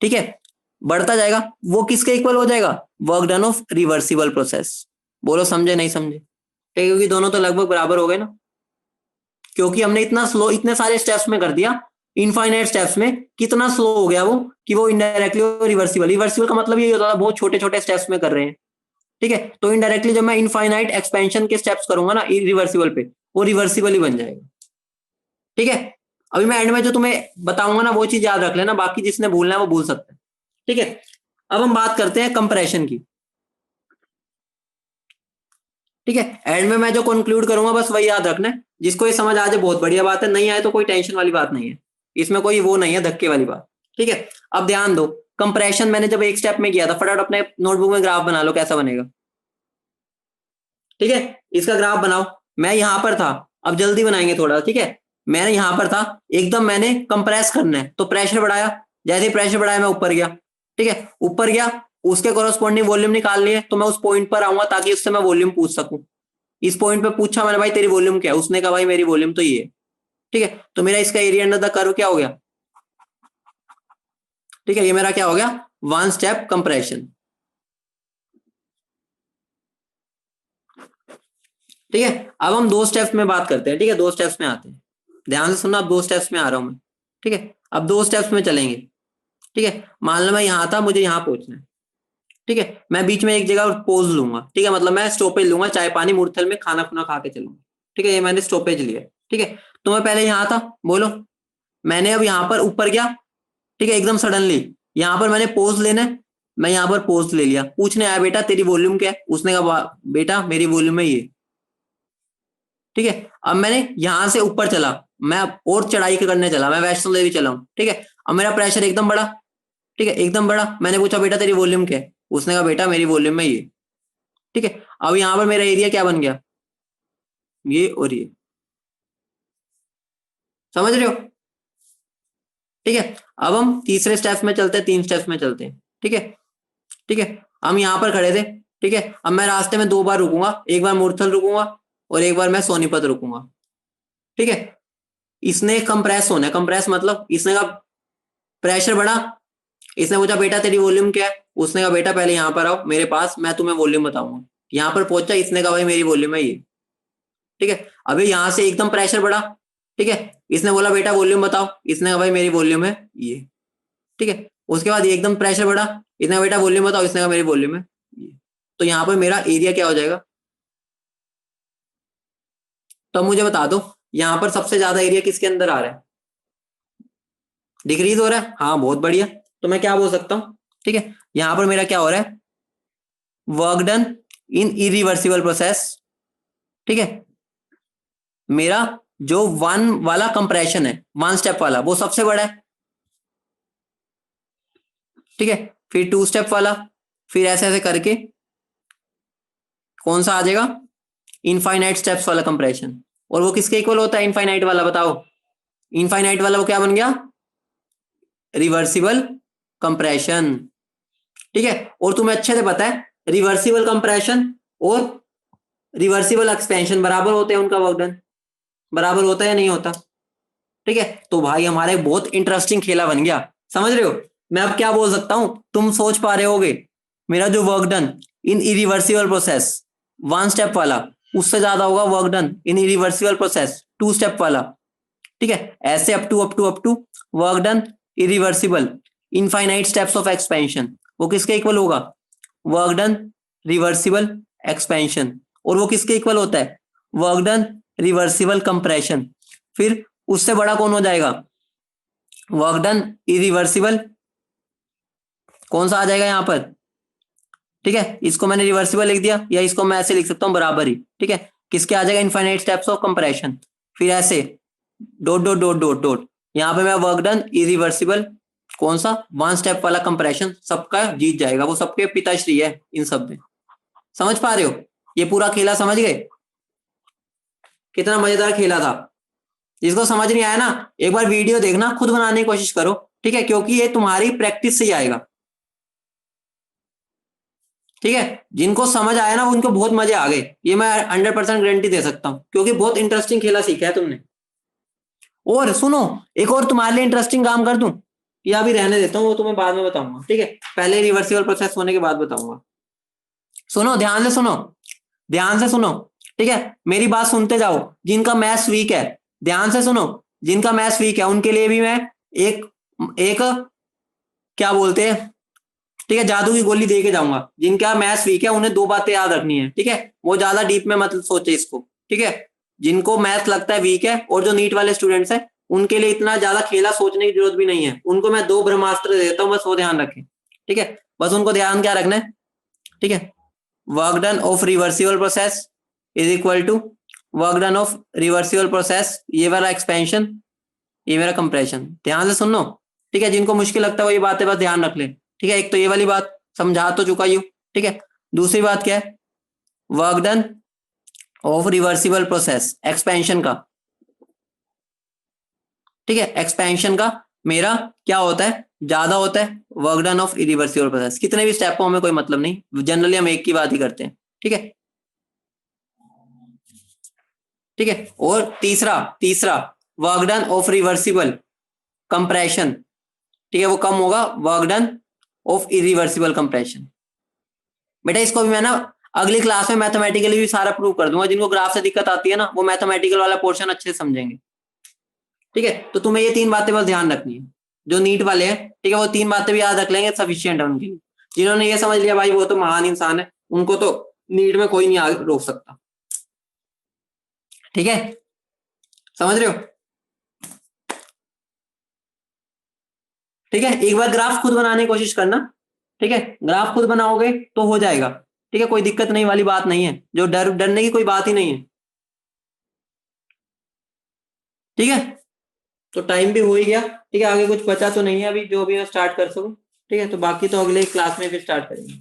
Speaker 1: ठीक है, बढ़ता जाएगा, वो किसके इक्वल हो जाएगा, work done of reversible process. बोलो समझे नहीं समझे? ठीक है, क्योंकि दोनों तो लगभग बराबर हो गए ना, क्योंकि हमने इतना स्लो इतने सारे स्टेप्स में कर दिया, इनफाइनाइट स्टेप्स में कितना स्लो हो गया वो, कि वो इनडायरेक्टली रिवर्सिबल, रिवर्सिबल का मतलब ये होता है बहुत छोटे छोटे स्टेप्स में कर रहे हैं। ठीक है, तो इनडायरेक्टली जब मैं इनफाइनाइट एक्सपेंशन के स्टेप्स करूंगा ना रिवर्सिबल पे, वो रिवर्सिबल ही बन जाएगा। ठीक है, अभी मैं एंड में जो तुम्हें बताऊंगा ना वो चीज याद रख लेना, बाकी जिसने भूलना है वो भूल सकता है। ठीक है, अब हम बात करते हैं कंप्रेशन की। ठीक है, एंड में मैं जो कंक्लूड करूंगा बस वही याद रखना है, जिसको ये समझ आ जाए बहुत बढ़िया बात है, नहीं आए तो कोई टेंशन वाली बात नहीं है, इसमें कोई वो नहीं है धक्के वाली बात। ठीक है, अब ध्यान दो, कंप्रेशन मैंने जब एक स्टेप में किया था, फटाफट अपने नोटबुक में ग्राफ बना लो कैसा बनेगा। ठीक है, इसका ग्राफ बनाओ। मैं यहां पर था, अब जल्दी बनाएंगे थोड़ा। ठीक है, मैंने यहां पर था, एकदम मैंने कंप्रेस करना है तो प्रेशर बढ़ाया, जैसे प्रेशर बढ़ाया मैं ऊपर गया। ठीक है, ऊपर गया, उसके कोरोस्पोंडिंग वॉल्यूम निकाल लिए, तो मैं उस पॉइंट पर आऊंगा ताकि उससे मैं वॉल्यूम पूछ सकूं। इस पॉइंट पे पूछा मैंने, भाई तेरी वॉल्यूम क्या है, उसने कहा भाई मेरी वॉल्यूम तो ये है। ठीक है, तो मेरा इसका एरिया अंडर द कर्व क्या हो गया। ठीक है, ये मेरा क्या हो गया, 1 स्टेप कंप्रेशन। ठीक है, अब हम 2 स्टेप्स में बात करते हैं। ठीक है, 2 स्टेप्स में आते हैं, ध्यान से सुनना, अब 2 स्टेप्स में आ रहा हूं मैं। ठीक है, अब 2 स्टेप्स में चलेंगे। ठीक है, मान लो मैं यहां था, मुझे यहां पहुंचना है। ठीक है, मैं बीच में एक जगह पोज लूंगा। ठीक है, मतलब मैं स्टॉपेज लूंगा, चाय पानी मूर्थल में खाना खुना खा के चलूंगा। ठीक है, ये मैंने स्टॉपेज लिया। ठीक है, तो मैं पहले यहां था, बोलो, मैंने अब यहां पर ऊपर गया। ठीक है, एकदम सडनली यहां पर मैंने पोज लेना है, मैं यहां पर पोज ले लिया, पूछने आया बेटा तेरी वॉल्यूम क्या है, उसने कहा बेटा मेरी वॉल्यूम है ये। ठीक है, अब मैंने यहां से ऊपर चला, मैं और चढ़ाई करने चला, मैं वैष्णो देवी चला हूं। ठीक है, अब मेरा प्रेशर एकदम बढ़ा। ठीक है, एकदम बढ़ा, मैंने पूछा बेटा तेरी वॉल्यूम क्या है, उसने कहा बेटा मेरी वॉल्यूम में ये, ठीक है। अब यहाँ पर मेरा एरिया क्या बन गया, ये और ये, समझ रहे हो, ठीक है। अब हम तीसरे स्टेप में चलते हैं, 3 स्टेप्स में चलते हैं, ठीक है, ठीक है। हम यहाँ पर खड़े थे, ठीक है। अब मैं रास्ते में 2 बार रुकूंगा, एक बार मूर्थल रुकूंगा और एक बार मैं सोनीपत रुकूंगा, ठीक है। इसने कंप्रेस होना है, कंप्रेस मतलब इसने कहा प्रेशर बढ़ा, इसने पूछा बेटा तेरी वॉल्यूम क्या है, उसने कहा बेटा पहले यहाँ पर आओ मेरे पास, मैं तुम्हें वॉल्यूम बताऊंगा। यहाँ पर पहुंचा, इसने कहा भाई मेरी वॉल्यूम है ये, ठीक है। अभी यहाँ से एकदम प्रेशर बढ़ा, ठीक है, इसने बोला बेटा वॉल्यूम बताओ, इसने कहा भाई मेरी वॉल्यूम है ये, ठीक है। उसके बाद एकदम प्रेशर बढ़ा, इसने कहा बेटा वॉल्यूम बताओ, इसने कहा मेरी वॉल्यूम है ये। तो यहाँ पर मेरा एरिया क्या हो जाएगा, तो मुझे बता दो यहाँ पर सबसे ज्यादा एरिया किसके अंदर आ रहा है, डिक्रीज हो रहा है, हाँ बहुत बढ़िया। तो मैं क्या बोल सकता हूँ, ठीक है, यहाँ पर मेरा क्या हो रहा है, work done in irreversible process, ठीक है। मेरा जो 1 वाला कंप्रेशन है, 1 स्टेप वाला, वो सबसे बड़ा है, ठीक है। फिर 2 स्टेप वाला, फिर ऐसे ऐसे करके कौन सा आ जाएगा, इनफाइनाइट स्टेप्स वाला कंप्रेशन। और वो किसके इक्वल होता है इनफाइनाइट वाला, बताओ, इनफाइनाइट वाला वो क्या बन गया, रिवर्सिबल कंप्रेशन, ठीक है। और तुम्हें अच्छे से पता है रिवर्सिबल कंप्रेशन और रिवर्सिबल एक्सपेंशन बराबर होते हैं, उनका वर्क डन बराबर होता है या नहीं होता, ठीक है। तो भाई हमारे बहुत इंटरेस्टिंग खेला बन गया, समझ रहे हो। मैं अब क्या बोल सकता हूं, तुम सोच पा रहे होगे, मेरा जो work done in irreversible process 1 step वाला, उससे ज्यादा होगा work done in irreversible process 2 step वाला, ठीक है। ऐसे up to work done irreversible infinite steps of expansion, वो किसके इक्वल होगा, वर्क डन रिवर्सिबल एक्सपेंशन। और वो किसके इक्वल होता है, वर्क डन रिवर्सिबल कंप्रेशन। फिर उससे बड़ा कौन हो जाएगा, वर्क डन इरिवर्सिबल, कौन सा आ जाएगा यहाँ पर, ठीक है। इसको मैंने रिवर्सिबल लिख दिया, या इसको मैं ऐसे लिख सकता हूँ बराबर ही, ठीक है। किसके आ जाएगा, इनफाइनाइट स्टेप्स ऑफ कंप्रेशन। फिर ऐसे dot dot dot dot dot, यहाँ पे मैं वर्क डन इरिवर्सिबल, कौन सा 1 स्टेप वाला कंप्रेशन, सबका जीत जाएगा, वो सबके पिताश्री है इन सब में। समझ पा रहे हो, ये पूरा खेला समझ गए, कितना मजेदार खेला था। जिसको समझ नहीं आया ना, एक बार वीडियो देखना, खुद बनाने की कोशिश करो, ठीक है, क्योंकि ये तुम्हारी प्रैक्टिस से ही आएगा, ठीक है। जिनको समझ आया ना उनको बहुत मजे आ गए, ये मैं 100% गारंटी दे सकता हूँ, क्योंकि बहुत इंटरेस्टिंग खेला सीखा है तुमने। और सुनो, एक और तुम्हारे लिए इंटरेस्टिंग काम कर दूं, या अभी रहने देता हूँ, वो तुम्हें बाद में बताऊंगा, ठीक है, पहले रिवर्सिबल प्रोसेस होने के बाद बताऊंगा। सुनो ध्यान से सुनो, ध्यान से सुनो, ठीक है, मेरी बात सुनते जाओ। जिनका मैथ्स वीक है, ध्यान से सुनो, जिनका मैथ्स वीक है उनके लिए भी मैं एक एक क्या बोलते हैं, ठीक है, जादू की गोली दे के जाऊंगा। जिनका मैथ्स वीक है उन्हें 2 बातें याद रखनी है, ठीक है, वो ज्यादा डीप में मत सोचे इसको, ठीक है। जिनको मैथ लगता है वीक है और जो नीट वाले स्टूडेंट्स हैं, उनके लिए इतना ज्यादा खेला सोचने की जरूरत भी नहीं है, उनको मैं 2 ब्रह्मास्त्र देता हूँ, बस वो ध्यान रखें, ठीक है। बस उनको ध्यान क्या रखना है, ठीक है, work done of reversible process is equal to work done of reversible process, ये वाला एक्सपेंशन, ये मेरा कंप्रेशन। ध्यान से सुनो, ठीक है, जिनको मुश्किल लगता है वो ये बातें बस ध्यान रख ले, ठीक है। एक तो ये वाली बात समझा तो चुका ही हूं, ठीक है। दूसरी बात क्या है, work done of reversible process expansion का, ठीक है, एक्सपेंशन का मेरा क्या होता है, ज्यादा होता है work done of irreversible process. कितने भी स्टेप हो हमें कोई मतलब नहीं, जनरली हम एक की बात ही करते हैं, ठीक है, ठीक है। और तीसरा तीसरा work done of reversible compression, ठीक है, वो कम होगा work done of irreversible compression. बेटा इसको भी मैं ना अगली क्लास में मैथमेटिकली भी सारा प्रूव कर दूंगा, जिनको ग्राफ से दिक्कत आती है ना वो मैथमेटिकल वाला पोर्शन अच्छे से समझेंगे, ठीक है। तो तुम्हें ये 3 बातें बस ध्यान रखनी है, जो नीट वाले हैं, ठीक है, वो 3 बातें भी याद रख लेंगे, सफिशियंट है उनके लिए। जिन्होंने ये समझ लिया भाई वो तो महान इंसान है, उनको तो नीट में कोई नहीं रोक सकता, ठीक है, समझ रहे हो, ठीक है। एक बार ग्राफ खुद बनाने की कोशिश करना, ठीक है, ग्राफ खुद बनाओगे तो हो जाएगा, ठीक है, कोई दिक्कत नहीं वाली बात नहीं है, जो डरने की कोई बात ही नहीं है, ठीक है। तो टाइम भी हो ही गया, ठीक है, आगे कुछ बचा तो नहीं है अभी जो भी मैं स्टार्ट कर सकूं, ठीक है, तो बाकी तो अगले क्लास में फिर स्टार्ट करेंगे।